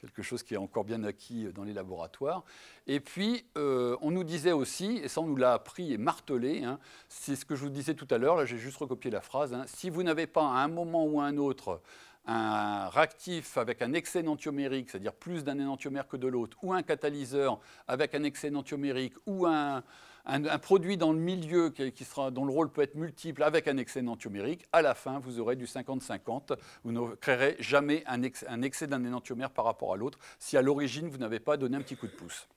quelque chose qui est encore bien acquis dans les laboratoires. Et puis on nous disait aussi, et ça on nous l'a appris et martelé, hein, c'est ce que je vous disais tout à l'heure, là j'ai juste recopié la phrase, hein, si vous n'avez pas à un moment ou à un autre un réactif avec un excès énantiomérique, c'est-à-dire plus d'un énantiomère que de l'autre, ou un catalyseur avec un excès énantiomérique, ou un produit dans le milieu dont le rôle peut être multiple avec un excès énantiomérique, à la fin, vous aurez du 50-50. Vous ne créerez jamais un excès d'un énantiomère par rapport à l'autre si à l'origine, vous n'avez pas donné un petit coup de pouce.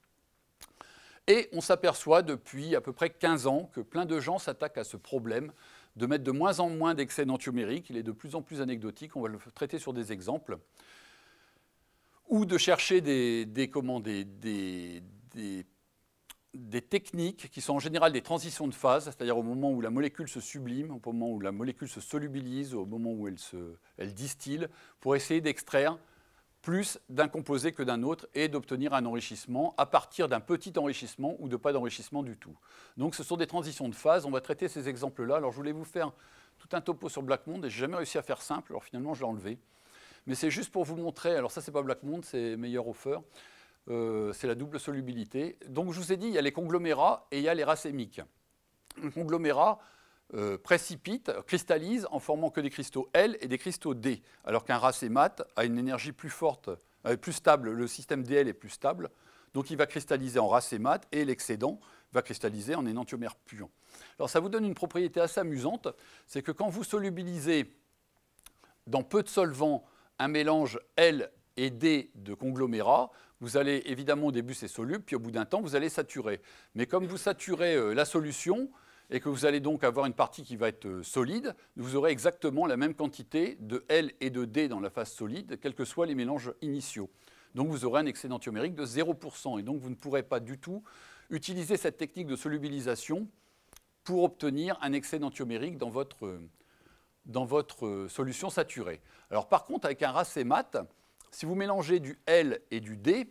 Et on s'aperçoit depuis à peu près 15 ans que plein de gens s'attaquent à ce problème de mettre de moins en moins d'excès énantiomériques. Il est de plus en plus anecdotique, on va le traiter sur des exemples. Ou de chercher des techniques qui sont en général des transitions de phase, c'est-à-dire au moment où la molécule se sublime, au moment où la molécule se solubilise, au moment où elle distille, pour essayer d'extraire plus d'un composé que d'un autre et d'obtenir un enrichissement à partir d'un petit enrichissement ou de pas d'enrichissement du tout. Donc ce sont des transitions de phase, on va traiter ces exemples-là. Alors je voulais vous faire tout un topo sur Blackmon et je n'ai jamais réussi à faire simple, alors finalement je l'ai enlevé. Mais c'est juste pour vous montrer, alors ça c'est pas Blackmon, c'est Meyerhofer, c'est la double solubilité. Donc je vous ai dit, il y a les conglomérats et il y a les racémiques. Un conglomérat précipite, cristallise en formant que des cristaux L et des cristaux D, alors qu'un racémate a une énergie plus forte, plus stable, le système DL est plus stable, donc il va cristalliser en racémate et l'excédent va cristalliser en énantiomère puant. Alors ça vous donne une propriété assez amusante, c'est que quand vous solubilisez dans peu de solvants un mélange L et D de conglomérats, vous allez évidemment au début c'est soluble, puis au bout d'un temps vous allez saturer. Mais comme vous saturez la solution, et que vous allez donc avoir une partie qui va être solide, vous aurez exactement la même quantité de L et de D dans la phase solide, quels que soient les mélanges initiaux. Donc vous aurez un excès énantiomérique de 0%, et donc vous ne pourrez pas du tout utiliser cette technique de solubilisation pour obtenir un excès énantiomérique dans votre solution saturée. Alors par contre, avec un racémate, si vous mélangez du L et du D,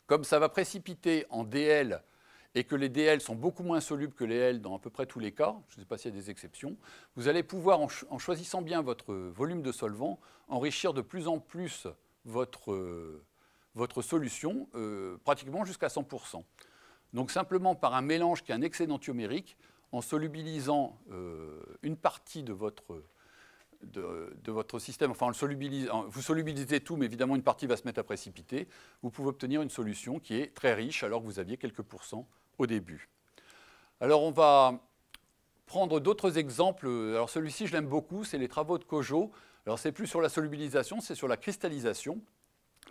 comme ça va précipiter en DL, et que les DL sont beaucoup moins solubles que les L dans à peu près tous les cas, je ne sais pas s'il y a des exceptions, vous allez pouvoir, en choisissant bien votre volume de solvant, enrichir de plus en plus votre solution, pratiquement jusqu'à 100%. Donc simplement par un mélange qui a un excès énantiomérique, en solubilisant une partie de votre système, enfin vous solubilisez tout, mais évidemment une partie va se mettre à précipiter, vous pouvez obtenir une solution qui est très riche alors que vous aviez quelques pourcents au début. Alors on va prendre d'autres exemples. Alors celui-ci, je l'aime beaucoup, c'est les travaux de Kojo. Alors c'est plus sur la solubilisation, c'est sur la cristallisation.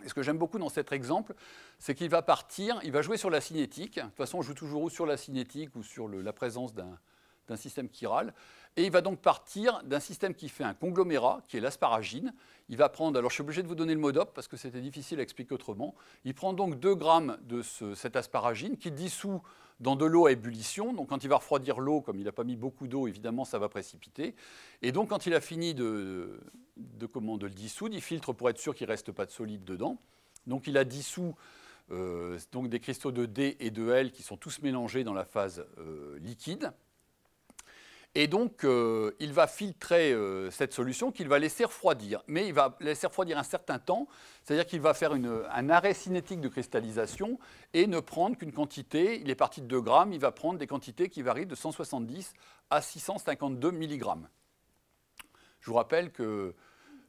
Et ce que j'aime beaucoup dans cet exemple, c'est qu'il va partir, il va jouer sur la cinétique. De toute façon, on joue toujours ou sur la cinétique ou sur la présence d'un système chiral. Et il va donc partir d'un système qui fait un conglomérat, qui est l'asparagine. Il va prendre, alors je suis obligé de vous donner le mode op parce que c'était difficile à expliquer autrement. Il prend donc 2 grammes de cette asparagine qu'il dissout dans de l'eau à ébullition. Donc quand il va refroidir l'eau, comme il n'a pas mis beaucoup d'eau, évidemment, ça va précipiter. Et donc quand il a fini de le dissoudre, il filtre pour être sûr qu'il ne reste pas de solide dedans. Donc il a dissous donc des cristaux de D et de L qui sont tous mélangés dans la phase liquide. Et donc, il va filtrer cette solution qu'il va laisser refroidir. Mais il va laisser refroidir un certain temps, c'est-à-dire qu'il va faire un arrêt cinétique de cristallisation et ne prendre qu'une quantité. Il est parti de 2 grammes, il va prendre des quantités qui varient de 170 à 652 mg. Je vous rappelle que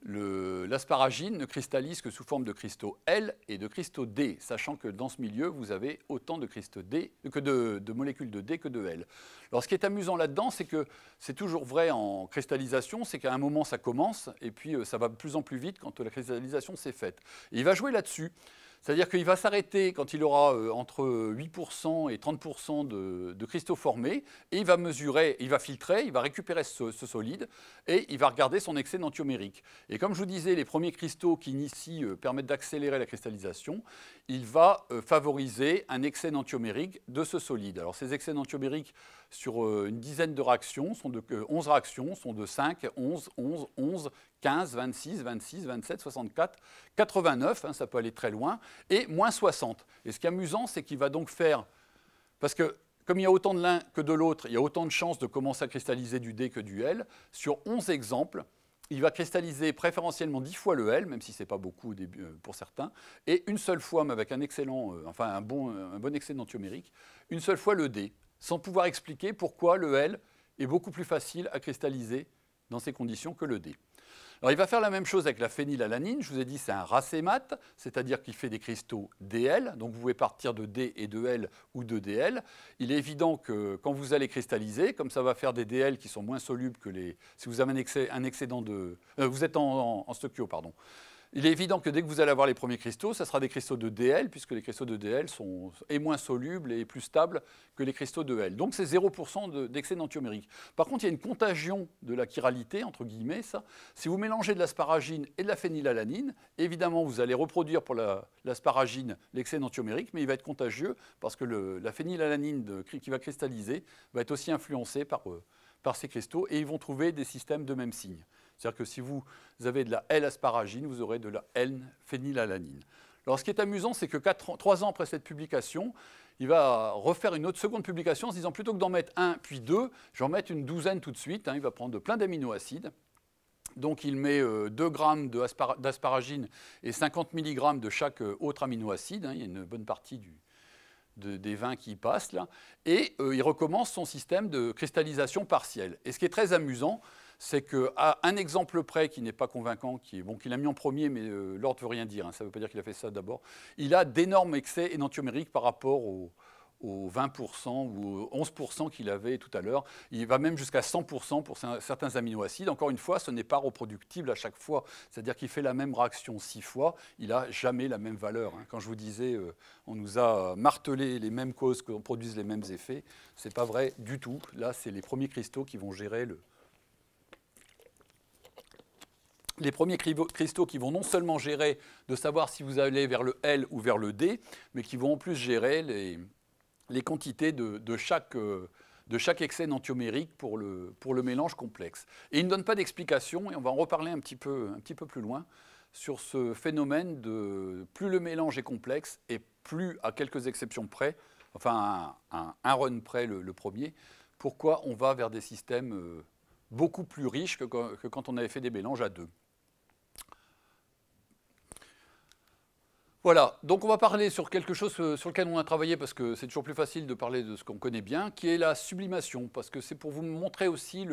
l'asparagine ne cristallise que sous forme de cristaux L et de cristaux D, sachant que dans ce milieu, vous avez autant de cristaux D que de molécules de D que de L. Alors ce qui est amusant là-dedans, c'est que c'est toujours vrai en cristallisation, c'est qu'à un moment ça commence, et puis ça va de plus en plus vite quand la cristallisation s'est faite. Et il va jouer là-dessus. C'est-à-dire qu'il va s'arrêter quand il aura entre 8% et 30% de cristaux formés, et il va mesurer, il va filtrer, il va récupérer ce solide, et il va regarder son excès d'antiomérique. Et comme je vous disais, les premiers cristaux qui ici permettent d'accélérer la cristallisation, il va favoriser un excès d'antiomérique de ce solide. Alors ces excès d'antiomérique sur une dizaine de réactions, 11 réactions, sont de 5, 11, 11, 11, 15, 26, 26, 27, 64, 89, hein, ça peut aller très loin, et moins 60. Et ce qui est amusant, c'est qu'il va donc faire, parce que comme il y a autant de l'un que de l'autre, il y a autant de chances de commencer à cristalliser du D que du L, sur 11 exemples, il va cristalliser préférentiellement 10 fois le L, même si ce n'est pas beaucoup au début, pour certains, et une seule fois, mais avec un excellent, un bon excès d'antiomérique, une seule fois le D, sans pouvoir expliquer pourquoi le L est beaucoup plus facile à cristalliser dans ces conditions que le D. Alors il va faire la même chose avec la phénylalanine. Je vous ai dit c'est un racémate, c'est-à-dire qu'il fait des cristaux DL, donc vous pouvez partir de D et de L ou de DL. Il est évident que quand vous allez cristalliser, comme ça va faire des DL qui sont moins solubles que les... Si vous avez un excédent de... vous êtes en stoichio, pardon. Il est évident que dès que vous allez avoir les premiers cristaux, ça sera des cristaux de DL, puisque les cristaux de DL sont moins solubles et plus stables que les cristaux de L. Donc c'est 0% d'excès d'antiomérique. Par contre, il y a une contagion de la chiralité, entre guillemets, ça. Si vous mélangez de l'asparagine et de la phénylalanine, évidemment, vous allez reproduire pour l'asparagine l'excès d'antiomérique, mais il va être contagieux parce que la phénylalanine qui va cristalliser va être aussi influencée par ces cristaux et ils vont trouver des systèmes de même signe. C'est-à-dire que si vous avez de la L-asparagine, vous aurez de la N-phénylalanine. Alors ce qui est amusant, c'est que 3 ans après cette publication, il va refaire une autre seconde publication en se disant plutôt que d'en mettre 1 puis 2, je vais en mettre une douzaine tout de suite. Hein, il va prendre plein d'aminoacides. Donc il met 2 grammes d'asparagine et 50 mg de chaque autre aminoacide. Hein, il y a une bonne partie des 20 qui y passent là. Et il recommence son système de cristallisation partielle. Et ce qui est très amusant, c'est qu'à un exemple près qui n'est pas convaincant, qu'il a mis en premier, mais l'ordre ne veut rien dire, hein, ça ne veut pas dire qu'il a fait ça d'abord, il a d'énormes excès énantiomériques par rapport aux 20% ou aux 11% qu'il avait tout à l'heure. Il va même jusqu'à 100% pour certains aminoacides. Encore une fois, ce n'est pas reproductible à chaque fois. C'est-à-dire qu'il fait la même réaction 6 fois, il n'a jamais la même valeur. Hein. Quand je vous disais, on nous a martelé les mêmes causes qu'on produise les mêmes effets, ce n'est pas vrai du tout. Là, c'est les premiers cristaux qui vont gérer les premiers cristaux qui vont non seulement gérer de savoir si vous allez vers le L ou vers le D, mais qui vont en plus gérer les quantités de chaque excès d'antiomérique pour le mélange complexe. Et il ne donne pas d'explication, et on va en reparler un petit peu plus loin, sur ce phénomène de plus le mélange est complexe, et plus, à quelques exceptions près, enfin un run près le premier, pourquoi on va vers des systèmes beaucoup plus riches que quand on avait fait des mélanges à 2. Voilà, donc on va parler sur quelque chose sur lequel on a travaillé, parce que c'est toujours plus facile de parler de ce qu'on connaît bien, qui est la sublimation, parce que c'est pour vous montrer aussi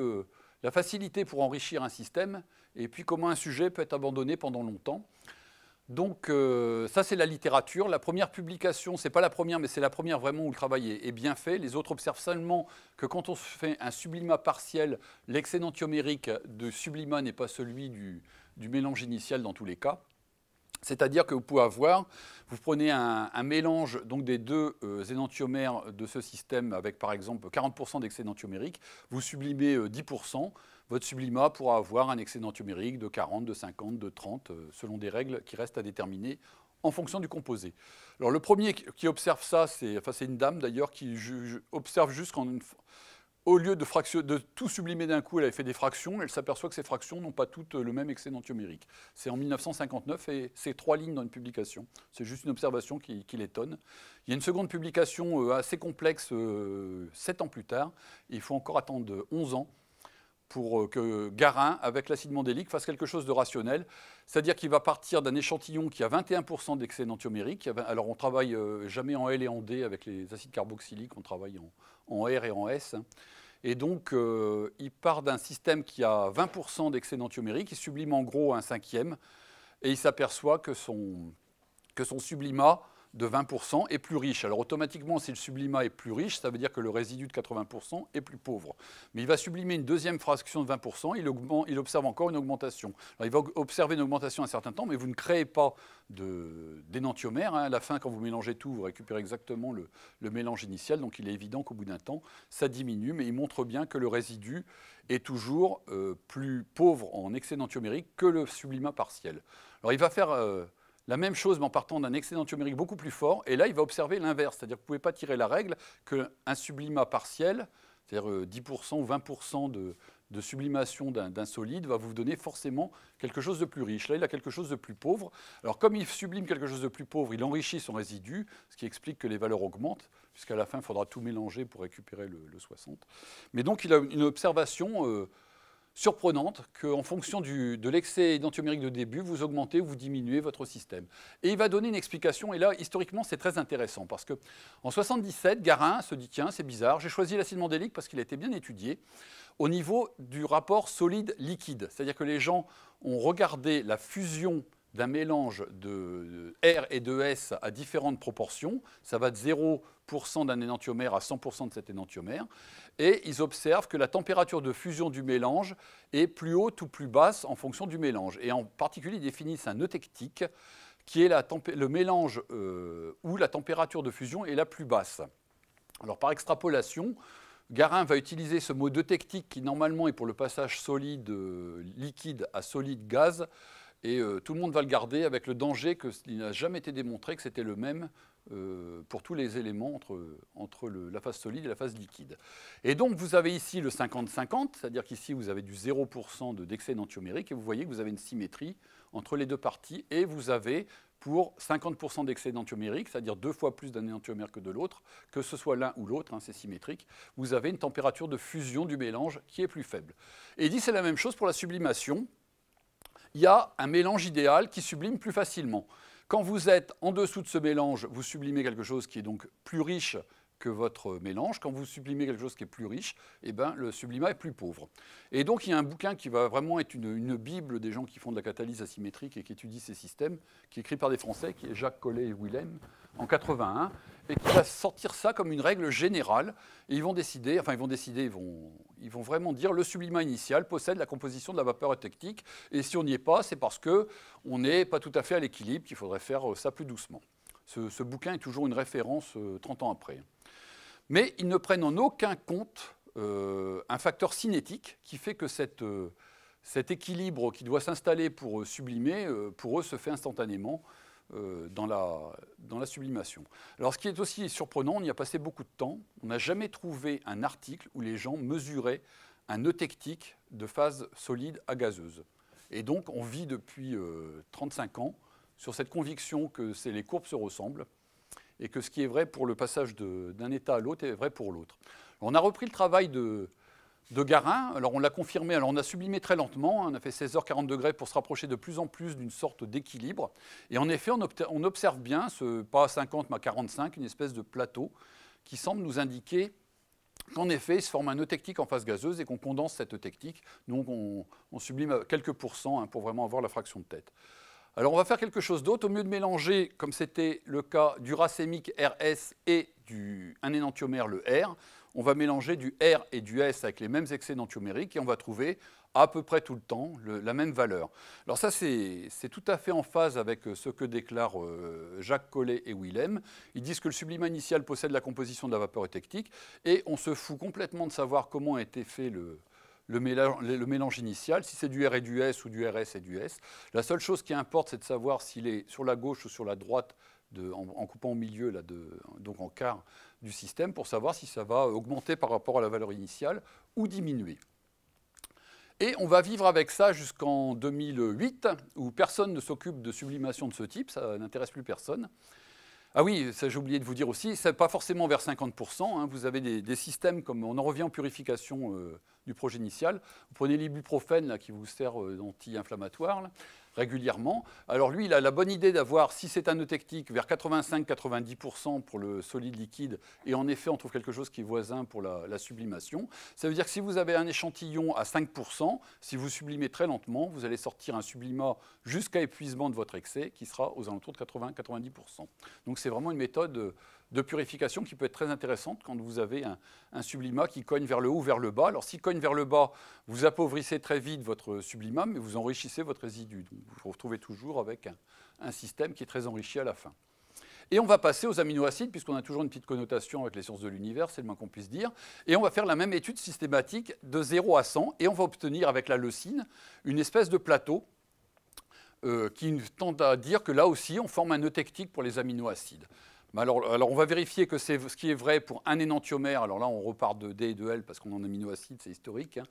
la facilité pour enrichir un système, et puis comment un sujet peut être abandonné pendant longtemps. Donc ça c'est la littérature. La première publication, c'est pas la première, mais c'est la première vraiment où le travail est bien fait. Les autres observent seulement que quand on fait un sublimat partiel, l'excès énantiomérique de sublimat n'est pas celui du mélange initial dans tous les cas. C'est-à-dire que vous pouvez avoir, vous prenez un mélange donc des deux énantiomères de ce système avec par exemple 40% d'excès énantiomérique, vous sublimez 10%, votre sublimat pourra avoir un excès énantiomérique de 40, de 50, de 30, selon des règles qui restent à déterminer en fonction du composé. Alors le premier qui observe ça, c'est une dame d'ailleurs qui observe juste au lieu de tout sublimer d'un coup, elle avait fait des fractions, elle s'aperçoit que ces fractions n'ont pas toutes le même excès énantiomérique. C'est en 1959 et c'est 3 lignes dans une publication. C'est juste une observation qui l'étonne. Il y a une seconde publication assez complexe 7 ans plus tard. Et il faut encore attendre 11 ans pour que Garin, avec l'acide mandélique, fasse quelque chose de rationnel. C'est-à-dire qu'il va partir d'un échantillon qui a 21% d'excès énantiomérique. Alors on travaille jamais en L et en D avec les acides carboxyliques, on travaille en R et en S. Et donc il part d'un système qui a 20% d'excès énantiomérique, il sublime en gros un cinquième, et il s'aperçoit que son sublimat de 20% est plus riche. Alors automatiquement, si le sublimat est plus riche, ça veut dire que le résidu de 80% est plus pauvre. Mais il va sublimer une deuxième fraction de 20%, il observe encore une augmentation. Alors il va observer une augmentation un certain temps, mais vous ne créez pas d'énantiomère. À la fin, quand vous mélangez tout, vous récupérez exactement le mélange initial, donc il est évident qu'au bout d'un temps, ça diminue, mais il montre bien que le résidu est toujours plus pauvre en excès énantiomérique que le sublimat partiel. Alors il va faire la même chose, mais en partant d'un excès énantiomérique beaucoup plus fort. Et là, il va observer l'inverse. C'est-à-dire que vous ne pouvez pas tirer la règle qu'un sublimat partiel, c'est-à-dire 10% ou 20% de sublimation d'un solide, va vous donner forcément quelque chose de plus riche. Là, il a quelque chose de plus pauvre. Alors, comme il sublime quelque chose de plus pauvre, il enrichit son résidu, ce qui explique que les valeurs augmentent, puisqu'à la fin, il faudra tout mélanger pour récupérer le 60. Mais donc, il a une observation surprenante qu'en fonction de l'excès énantiomérique de début, vous augmentez ou vous diminuez votre système. Et il va donner une explication, et là, historiquement, c'est très intéressant, parce qu'en 1977, Garin se dit, tiens, c'est bizarre, j'ai choisi l'acide mandélique parce qu'il a été bien étudié au niveau du rapport solide-liquide. C'est-à-dire que les gens ont regardé la fusion d'un mélange de R et de S à différentes proportions. Ça va de 0% d'un énantiomère à 100% de cet énantiomère. Et ils observent que la température de fusion du mélange est plus haute ou plus basse en fonction du mélange. Et en particulier, ils définissent un eutectique, qui est le mélange où la température de fusion est la plus basse. Alors par extrapolation, Garin va utiliser ce mot eutectique qui normalement est pour le passage solide-liquide à solide-gaz. Et tout le monde va le garder avec le danger qu'il n'a jamais été démontré que c'était le même pour tous les éléments entre la phase solide et la phase liquide. Et donc vous avez ici le 50-50, c'est-à-dire qu'ici vous avez du 0% d'excès énantiomérique et vous voyez que vous avez une symétrie entre les deux parties et vous avez pour 50% d'excès énantiomérique, c'est-à-dire 2 fois plus d'un énantiomère que de l'autre, que ce soit l'un ou l'autre, hein, c'est symétrique, vous avez une température de fusion du mélange qui est plus faible. Et il dit c'est la même chose pour la sublimation. Il y a un mélange idéal qui sublime plus facilement. Quand vous êtes en dessous de ce mélange, vous sublimez quelque chose qui est donc plus riche que votre mélange. Quand vous sublimez quelque chose qui est plus riche, eh ben, le sublimat est plus pauvre. Et donc il y a un bouquin qui va vraiment être une bible des gens qui font de la catalyse asymétrique et qui étudient ces systèmes, qui est écrit par des Français, qui est Jacques Collet et Willem, en 81, et qui va sortir ça comme une règle générale. Et ils vont vraiment dire le sublimat initial possède la composition de la vapeur eutectique, et si on n'y est pas, c'est parce qu'on n'est pas tout à fait à l'équilibre, qu'il faudrait faire ça plus doucement. Ce bouquin est toujours une référence 30 ans après. Mais ils ne prennent en aucun compte un facteur cinétique qui fait que cet équilibre qui doit s'installer pour sublimer, pour eux, se fait instantanément dans la sublimation. Alors ce qui est aussi surprenant, on y a passé beaucoup de temps, on n'a jamais trouvé un article où les gens mesuraient un eutectique de phase solide à gazeuse. Et donc on vit depuis 35 ans sur cette conviction que les courbes se ressemblent, et que ce qui est vrai pour le passage d'un état à l'autre est vrai pour l'autre. On a repris le travail de Garin, alors on l'a confirmé, alors on a sublimé très lentement, on a fait 16 heures 40 degrés pour se rapprocher de plus en plus d'une sorte d'équilibre, et en effet on observe bien, pas à 50 mais à 45, une espèce de plateau qui semble nous indiquer qu'en effet il se forme un eutectique en phase gazeuse et qu'on condense cet eutectique, donc on sublime à quelques pourcents pour vraiment avoir la fraction de tête. Alors on va faire quelque chose d'autre. Au mieux de mélanger, comme c'était le cas du racémique RS et un énantiomère, le R, on va mélanger du R et du S avec les mêmes excès énantiomériques et on va trouver à peu près tout le temps la même valeur. Alors ça, c'est tout à fait en phase avec ce que déclarent Jacques Collet et Willem. Ils disent que le sublima initial possède la composition de la vapeur eutectique et on se fout complètement de savoir comment a été fait le mélange initial, si c'est du R et du S ou du RS et du S. La seule chose qui importe, c'est de savoir s'il est sur la gauche ou sur la droite, en coupant au milieu, là, donc en quart du système, pour savoir si ça va augmenter par rapport à la valeur initiale ou diminuer. Et on va vivre avec ça jusqu'en 2008, où personne ne s'occupe de sublimation de ce type, ça n'intéresse plus personne. Ah oui, ça j'ai oublié de vous dire aussi, c'est pas forcément vers 50%, hein, vous avez des systèmes comme, on en revient en purification du projet initial, vous prenez l'ibuprofène là, qui vous sert d'anti-inflammatoire régulièrement. Alors lui, il a la bonne idée d'avoir, si c'est un eutectique, vers 85-90% pour le solide liquide, et en effet, on trouve quelque chose qui est voisin pour la sublimation. Ça veut dire que si vous avez un échantillon à 5%, si vous sublimez très lentement, vous allez sortir un sublimat jusqu'à épuisement de votre excès, qui sera aux alentours de 80-90%. Donc c'est vraiment une méthode de purification qui peut être très intéressante quand vous avez un sublimat qui cogne vers le haut ou vers le bas. Alors s'il cogne vers le bas, vous appauvrissez très vite votre sublimat, mais vous enrichissez votre résidu. Donc vous vous retrouvez toujours avec un système qui est très enrichi à la fin. Et on va passer aux aminoacides, puisqu'on a toujours une petite connotation avec les sciences de l'univers, c'est le moins qu'on puisse dire. Et on va faire la même étude systématique de 0 à 100, et on va obtenir avec la leucine une espèce de plateau qui tend à dire que là aussi, on forme un eutectique pour les aminoacides. Alors on va vérifier que c'est ce qui est vrai pour un énantiomère. Alors là, on repart de D et de L parce qu'on est en aminoacides, c'est historique. Hein.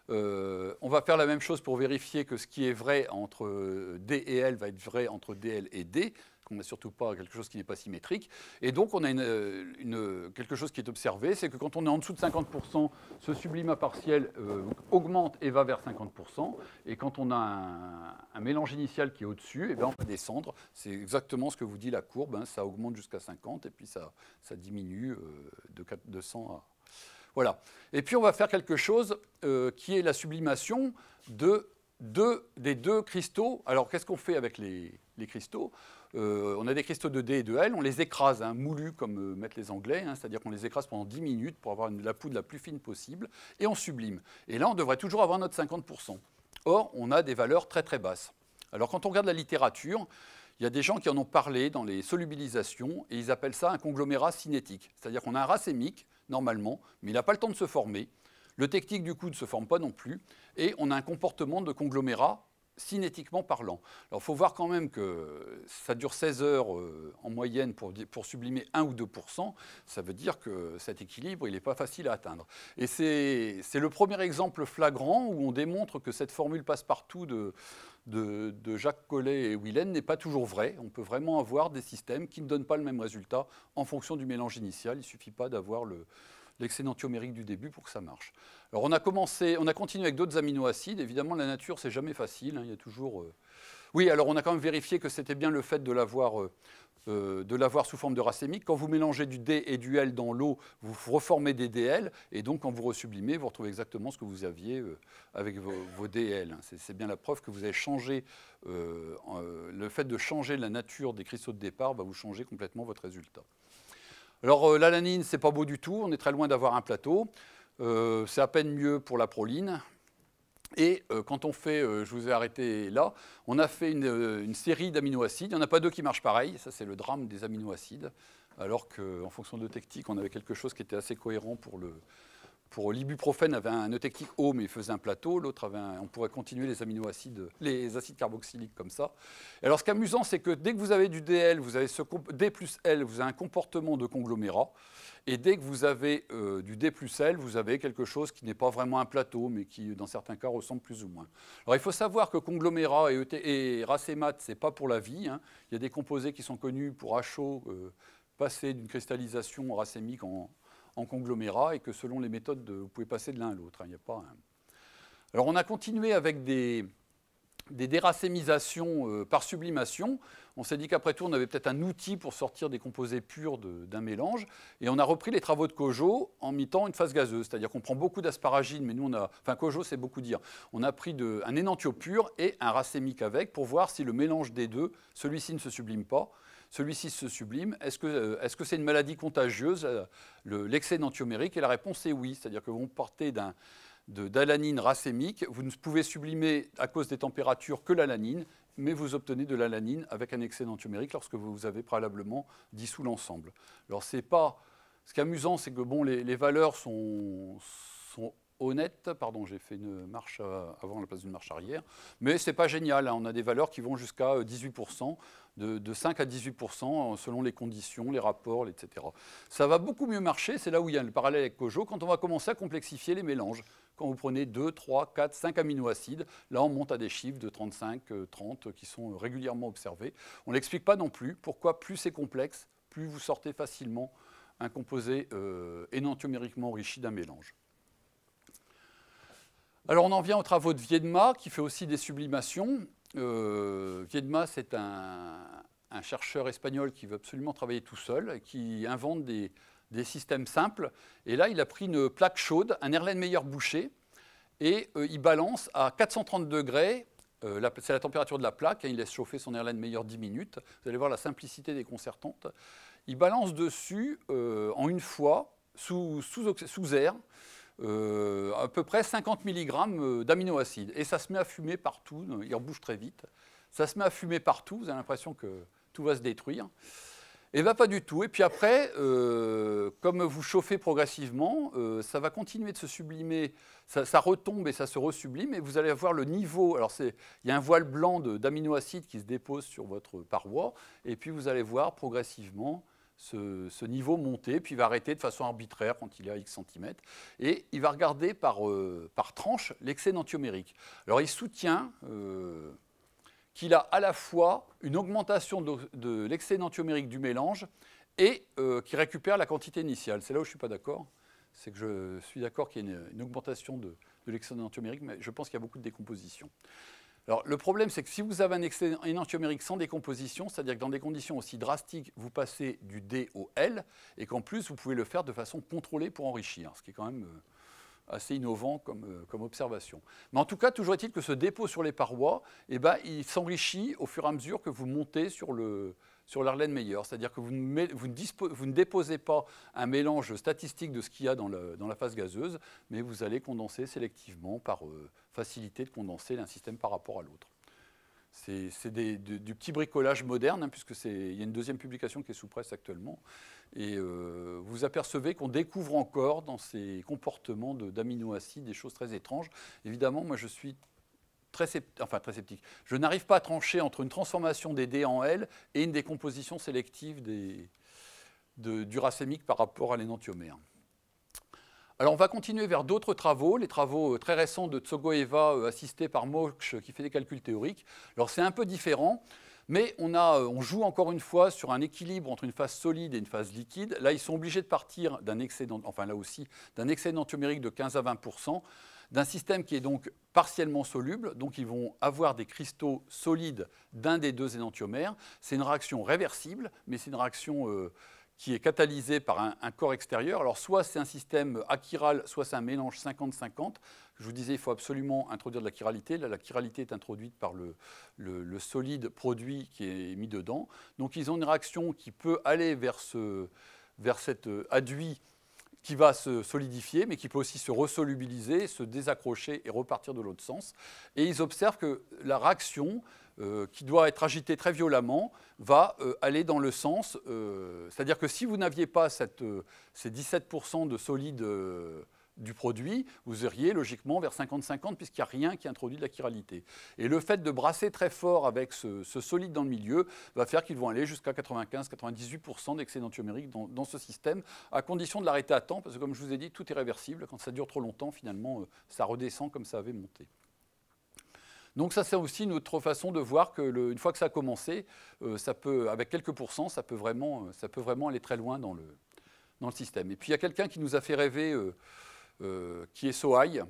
On va faire la même chose pour vérifier que ce qui est vrai entre D et L va être vrai entre DL et D, qu'on n'a surtout pas quelque chose qui n'est pas symétrique. Et donc on a quelque chose qui est observé, c'est que quand on est en dessous de 50%, ce sublimat partiel augmente et va vers 50%. Et quand on a un mélange initial qui est au-dessus, eh bien on va descendre. C'est exactement ce que vous dit la courbe, hein, ça augmente jusqu'à 50 et puis ça diminue de 100 à... Voilà. Et puis on va faire quelque chose qui est la sublimation des deux cristaux. Alors qu'est-ce qu'on fait avec les cristaux? On a des cristaux de D et de L, on les écrase, hein, moulus comme mettent les Anglais, hein, c'est-à-dire qu'on les écrase pendant 10 minutes pour avoir la poudre la plus fine possible, et on sublime. Et là, on devrait toujours avoir notre 50%. Or, on a des valeurs très très basses. Alors quand on regarde la littérature, il y a des gens qui en ont parlé dans les solubilisations, et ils appellent ça un conglomérat cinétique. C'est-à-dire qu'on a un racémique, normalement, mais il n'a pas le temps de se former. Le tectique, du coup, ne se forme pas non plus. Et on a un comportement de conglomérat cinétiquement parlant. Alors, il faut voir quand même que ça dure 16 heures en moyenne pour sublimer 1 ou 2%. Ça veut dire que cet équilibre, il n'est pas facile à atteindre. Et c'est le premier exemple flagrant où on démontre que cette formule passe-partout de Jacques Collet et Willem n'est pas toujours vraie. On peut vraiment avoir des systèmes qui ne donnent pas le même résultat en fonction du mélange initial. Il ne suffit pas d'avoir l'excès énantiomérique du début pour que ça marche. Alors on a continué avec d'autres aminoacides. Évidemment, la nature, c'est jamais facile. Hein, il y a toujours... Oui, alors on a quand même vérifié que c'était bien le fait de l'avoir sous forme de racémique. Quand vous mélangez du D et du L dans l'eau, vous reformez des DL, et donc quand vous resublimez, vous retrouvez exactement ce que vous aviez avec vos DL. C'est bien la preuve que vous avez changé, le fait de changer la nature des cristaux de départ va vous changer complètement votre résultat. Alors l'alanine, c'est pas beau du tout, on est très loin d'avoir un plateau. C'est à peine mieux pour la proline. Et quand on fait, je vous ai arrêté là, on a fait une série d'aminoacides. Il n'y en a pas deux qui marchent pareil, ça c'est le drame des aminoacides. Alors qu'en fonction de l'eutectique, on avait quelque chose qui était assez cohérent pour l'ibuprofène avait un eutectique haut, mais il faisait un plateau. L'autre avait on pourrait continuer les aminoacides, les acides carboxyliques comme ça. Et alors, ce qui est amusant, c'est que dès que vous avez du DL, vous avez D plus L, vous avez un comportement de conglomérat. Et dès que vous avez du D plus L, vous avez quelque chose qui n'est pas vraiment un plateau, mais qui, dans certains cas, ressemble plus ou moins. Alors, il faut savoir que conglomérat et racémate, ce n'est pas pour la vie. Hein. Il y a des composés qui sont connus pour à chaud passer d'une cristallisation racémique en conglomérat, et que selon les méthodes, vous pouvez passer de l'un à l'autre. Hein, il n'y a pas un... Alors on a continué avec des des déracémisations par sublimation. On s'est dit qu'après tout, on avait peut-être un outil pour sortir des composés purs d'un mélange. Et on a repris les travaux de Cojo en mettant une phase gazeuse. C'est-à-dire qu'on prend beaucoup d'asparagine, mais nous, enfin Cojo, c'est beaucoup dire. On a pris un énantio pur et un racémique avec pour voir si le mélange des deux, celui-ci ne se sublime pas, celui-ci se sublime. Est-ce que c'est une maladie contagieuse, l'excès énantiomérique? Et la réponse est oui. C'est-à-dire que vous partez d'alanine racémique, vous ne pouvez sublimer à cause des températures que l'alanine, mais vous obtenez de l'alanine avec un excès énantiomérique lorsque vous avez préalablement dissous l'ensemble. Alors c'est pas... Ce qui est amusant, c'est que bon, les valeurs sont honnêtes. Pardon, j'ai fait une marche avant à la place d'une marche arrière. Mais ce n'est pas génial, hein. On a des valeurs qui vont jusqu'à 18%, de 5 à 18% selon les conditions, les rapports, etc. Ça va beaucoup mieux marcher, c'est là où il y a le parallèle avec Cojo, quand on va commencer à complexifier les mélanges. Quand vous prenez 2, 3, 4, 5 aminoacides, là on monte à des chiffres de 35, 30 qui sont régulièrement observés. On ne l'explique pas non plus pourquoi plus c'est complexe, plus vous sortez facilement un composé énantiomériquement enrichi d'un mélange. Alors on en vient aux travaux de Viedma, qui fait aussi des sublimations. Viedma, c'est un chercheur espagnol qui veut absolument travailler tout seul, qui invente des systèmes simples. Et là, il a pris une plaque chaude, un Erlenmeyer bouché, et il balance à 430 degrés, c'est la température de la plaque, hein, il laisse chauffer son Erlenmeyer 10 minutes. Vous allez voir la simplicité déconcertante. Il balance dessus, en une fois, sous air, à peu près 50 mg d'aminoacides. Et ça se met à fumer partout, il rebouche très vite. Ça se met à fumer partout, vous avez l'impression que tout va se détruire. Et bien pas du tout. Et puis après, comme vous chauffez progressivement, ça va continuer de se sublimer, ça retombe et ça se resublime, et vous allez avoir le niveau. Alors il y a un voile blanc d'aminoacides qui se dépose sur votre paroi, et puis vous allez voir progressivement ce niveau monter, puis il va arrêter de façon arbitraire quand il est à X centimètres, et il va regarder par tranche l'excès énantiomérique. Alors il soutient qu'il a à la fois une augmentation de l'excès énantiomérique du mélange et qui récupère la quantité initiale. C'est là où je ne suis pas d'accord. C'est que je suis d'accord qu'il y ait une augmentation de l'excès énantiomérique, mais je pense qu'il y a beaucoup de décomposition. Alors, le problème, c'est que si vous avez un excès énantiomérique sans décomposition, c'est-à-dire que dans des conditions aussi drastiques, vous passez du D au L, et qu'en plus, vous pouvez le faire de façon contrôlée pour enrichir, ce qui est quand même assez innovant comme observation. Mais en tout cas, toujours est-il que ce dépôt sur les parois, eh ben, il s'enrichit au fur et à mesure que vous montez sur l'Erlenmeyer. C'est-à-dire que vous ne déposez pas un mélange statistique de ce qu'il y a dans la phase gazeuse, mais vous allez condenser sélectivement par facilité de condenser l'un système par rapport à l'autre. C'est du petit bricolage moderne, hein, puisqu'il y a une deuxième publication qui est sous presse actuellement. Et vous apercevez qu'on découvre encore dans ces comportements d'aminoacides des choses très étranges. Évidemment, moi je suis très sceptique. Je n'arrive pas à trancher entre une transformation des D en L et une décomposition sélective du racémique par rapport à l'énantiomère. Alors on va continuer vers d'autres travaux, les travaux très récents de Tsogoeva assistés par Moksh qui fait des calculs théoriques. Alors c'est un peu différent, mais on joue encore une fois sur un équilibre entre une phase solide et une phase liquide. Là ils sont obligés de partir d'un excès, là aussi, d'un excès énantiomérique de 15 à 20%, d'un système qui est donc partiellement soluble, donc ils vont avoir des cristaux solides d'un des deux énantiomères. C'est une réaction réversible, mais c'est une réaction qui est catalysé par un corps extérieur. Alors soit c'est un système achiral, soit c'est un mélange 50-50. Je vous disais, il faut absolument introduire de la chiralité. Là, la chiralité est introduite par le solide produit qui est mis dedans. Donc ils ont une réaction qui peut aller vers cet aduit qui va se solidifier, mais qui peut aussi se resolubiliser, se désaccrocher et repartir de l'autre sens. Et ils observent que la réaction, qui doit être agitée très violemment, va aller dans le sens, c'est-à-dire que si vous n'aviez pas ces 17% de solide du produit, vous iriez logiquement vers 50-50 puisqu'il n'y a rien qui introduit de la chiralité. Et le fait de brasser très fort avec ce solide dans le milieu va faire qu'ils vont aller jusqu'à 95-98% d'excès énantiomérique dans ce système, à condition de l'arrêter à temps, parce que comme je vous ai dit, tout est réversible. Quand ça dure trop longtemps, finalement, ça redescend comme ça avait monté. Donc ça, c'est aussi une autre façon de voir qu'une fois que ça a commencé, ça peut, avec quelques pourcents, ça peut vraiment aller très loin dans le système. Et puis il y a quelqu'un qui nous a fait rêver, qui est Sohaï,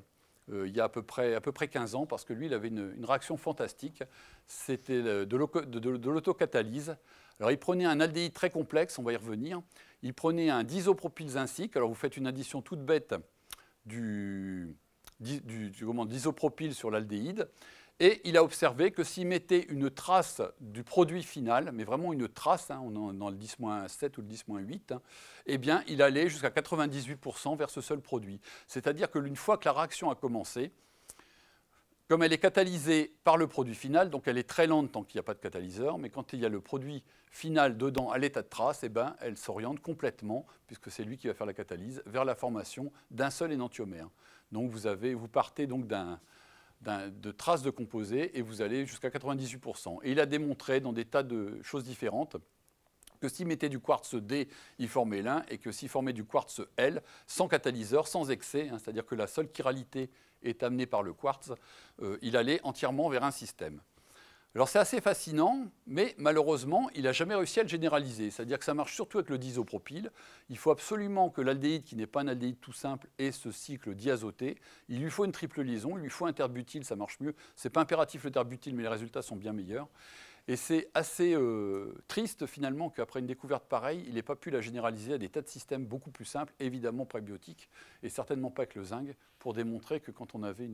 il y a à peu près 15 ans, parce que lui, il avait une réaction fantastique. C'était de l'autocatalyse. Alors, il prenait un aldéhyde très complexe, on va y revenir. Il prenait un disopropylzincique. Alors, vous faites une addition toute bête d'isopropyl sur l'aldéhyde. Et il a observé que s'il mettait une trace du produit final, mais vraiment une trace, hein, on est dans le 10-7 ou le 10-8, hein, eh bien, il allait jusqu'à 98% vers ce seul produit. C'est-à-dire qu'une fois que la réaction a commencé, comme elle est catalysée par le produit final, donc elle est très lente tant qu'il n'y a pas de catalyseur, mais quand il y a le produit final dedans à l'état de trace, eh ben, elle s'oriente complètement, puisque c'est lui qui va faire la catalyse, vers la formation d'un seul énantiomère. Donc vous partez donc de traces de composés et vous allez jusqu'à 98%. Et il a démontré dans des tas de choses différentes que s'il mettait du quartz D, il formait l'un, et que s'il formait du quartz L, sans catalyseur, sans excès, hein, c'est-à-dire que la seule chiralité est amenée par le quartz, il allait entièrement vers un système. Alors c'est assez fascinant, mais malheureusement, il n'a jamais réussi à le généraliser. C'est-à-dire que ça marche surtout avec le disopropyl. Il faut absolument que l'aldéhyde, qui n'est pas un aldéhyde tout simple, ait ce cycle diazoté. Il lui faut une triple liaison, il lui faut un terbutyl, ça marche mieux. Ce n'est pas impératif le terbutyl, mais les résultats sont bien meilleurs. Et c'est assez triste finalement qu'après une découverte pareille, il n'ait pas pu la généraliser à des tas de systèmes beaucoup plus simples, évidemment prébiotiques, et certainement pas avec le zinc, pour démontrer que quand on avait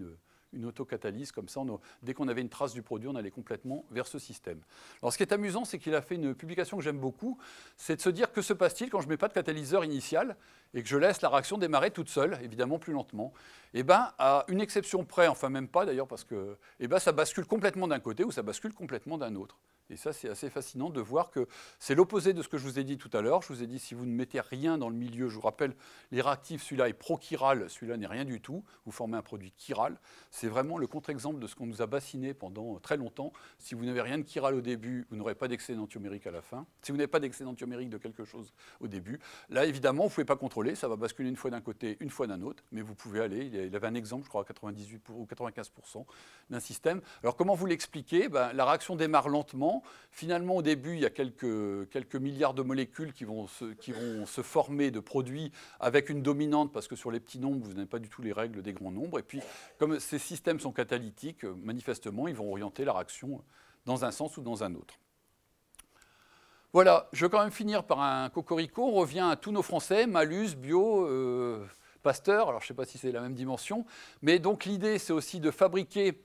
une autocatalyse comme ça, dès qu'on avait une trace du produit, on allait complètement vers ce système. Alors ce qui est amusant, c'est qu'il a fait une publication que j'aime beaucoup, c'est de se dire que se passe-t-il quand je ne mets pas de catalyseur initial et que je laisse la réaction démarrer toute seule, évidemment plus lentement. Eh bien, à une exception près, enfin même pas d'ailleurs, parce que ça bascule complètement d'un côté ou ça bascule complètement d'un autre. Et ça, c'est assez fascinant de voir que c'est l'opposé de ce que je vous ai dit tout à l'heure. Je vous ai dit, si vous ne mettez rien dans le milieu, je vous rappelle, les réactifs, celui-là est prochiral, celui-là n'est rien du tout. Vous formez un produit chiral. C'est vraiment le contre-exemple de ce qu'on nous a bassiné pendant très longtemps. Si vous n'avez rien de chiral au début, vous n'aurez pas d'excès d'antiomérique à la fin. Si vous n'avez pas d'excès d'antiomérique de quelque chose au début, là, évidemment, vous ne pouvez pas contrôler. Ça va basculer une fois d'un côté, une fois d'un autre. Mais vous pouvez aller. Il avait un exemple, je crois, à 98 ou 95% d'un système. Alors, comment vous l'expliquez? La réaction démarre lentement. Finalement, au début, il y a quelques milliards de molécules qui vont se former de produits avec une dominante, parce que sur les petits nombres, vous n'avez pas du tout les règles des grands nombres. Et puis, comme ces systèmes sont catalytiques, manifestement, ils vont orienter la réaction dans un sens ou dans un autre. Voilà, je vais quand même finir par un cocorico. On revient à tous nos Français, Malus, Bio, Pasteur. Alors, je ne sais pas si c'est la même dimension. Mais donc, l'idée, c'est aussi de fabriquer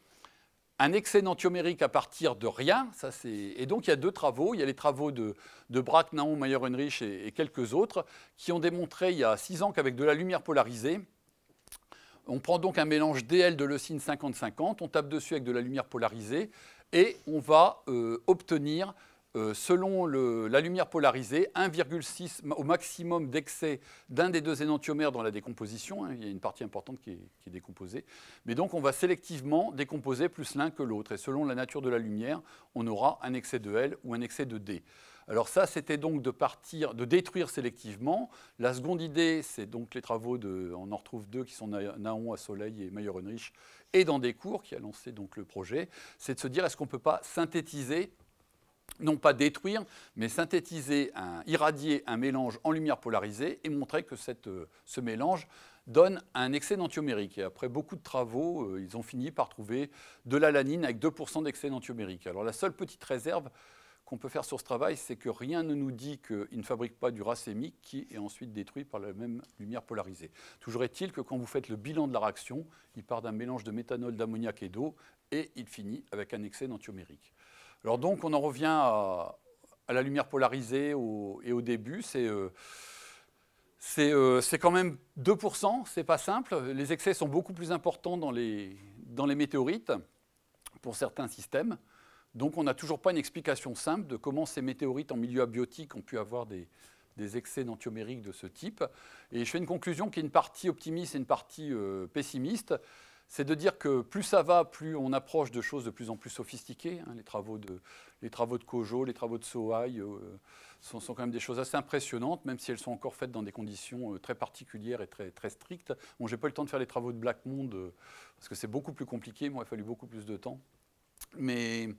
un excès d'antiomérique à partir de rien. Et donc, il y a deux travaux. Il y a les travaux de Brack, Naon, Mayer-Unrich et quelques autres qui ont démontré il y a 6 ans qu'avec de la lumière polarisée, on prend donc un mélange DL de leucine 50-50, on tape dessus avec de la lumière polarisée et on va obtenir, selon la lumière polarisée, 1,6 au maximum d'excès d'un des deux énantiomères dans la décomposition. Hein, il y a une partie importante qui est décomposée. Mais donc on va sélectivement décomposer plus l'un que l'autre. Et selon la nature de la lumière, on aura un excès de L ou un excès de D. Alors ça, c'était donc de détruire sélectivement. La seconde idée, c'est donc les travaux on en retrouve deux qui sont Naon à Soleil et Mayer-Unrich, et dans Descours, qui a lancé donc le projet, c'est de se dire, est-ce qu'on ne peut pas synthétiser, non pas détruire, mais synthétiser, irradier un mélange en lumière polarisée et montrer que ce mélange donne un excès d'antiomérique. Et après beaucoup de travaux, ils ont fini par trouver de l'alanine avec 2% d'excès d'antiomérique. Alors la seule petite réserve qu'on peut faire sur ce travail, c'est que rien ne nous dit qu'il ne fabrique pas du racémique qui est ensuite détruit par la même lumière polarisée. Toujours est-il que quand vous faites le bilan de la réaction, il part d'un mélange de méthanol, d'ammoniac et d'eau, et il finit avec un excès d'antiomérique. Alors donc, on en revient à la lumière polarisée et au début. C'est quand même 2%, c'est pas simple. Les excès sont beaucoup plus importants dans les météorites, pour certains systèmes. Donc on n'a toujours pas une explication simple de comment ces météorites en milieu abiotique ont pu avoir des excès d'antiomérique de ce type. Et je fais une conclusion qui est une partie optimiste et une partie pessimiste. C'est de dire que plus ça va, plus on approche de choses de plus en plus sophistiquées. Hein. Les travaux de Kojo, les travaux de Sohai sont quand même des choses assez impressionnantes, même si elles sont encore faites dans des conditions très particulières et très, très strictes. Bon, je n'ai pas eu le temps de faire les travaux de Blackmond, parce que c'est beaucoup plus compliqué. Moi, il a fallu beaucoup plus de temps. Mais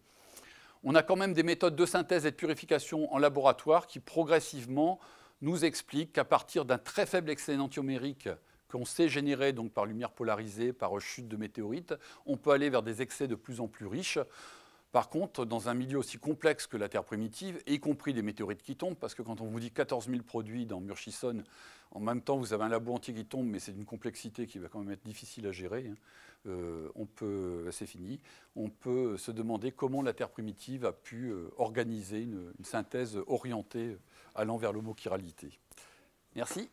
on a quand même des méthodes de synthèse et de purification en laboratoire qui progressivement nous expliquent qu'à partir d'un très faible excès d'antiomérique qu'on sait générer donc, par lumière polarisée, par chute de météorites, on peut aller vers des excès de plus en plus riches. Par contre, dans un milieu aussi complexe que la Terre primitive, y compris des météorites qui tombent, parce que quand on vous dit 14 000 produits dans Murchison, en même temps vous avez un labo entier qui tombe, mais c'est d'une complexité qui va quand même être difficile à gérer. C'est fini. On peut se demander comment la Terre primitive a pu organiser une synthèse orientée allant vers l'homochiralité. Merci.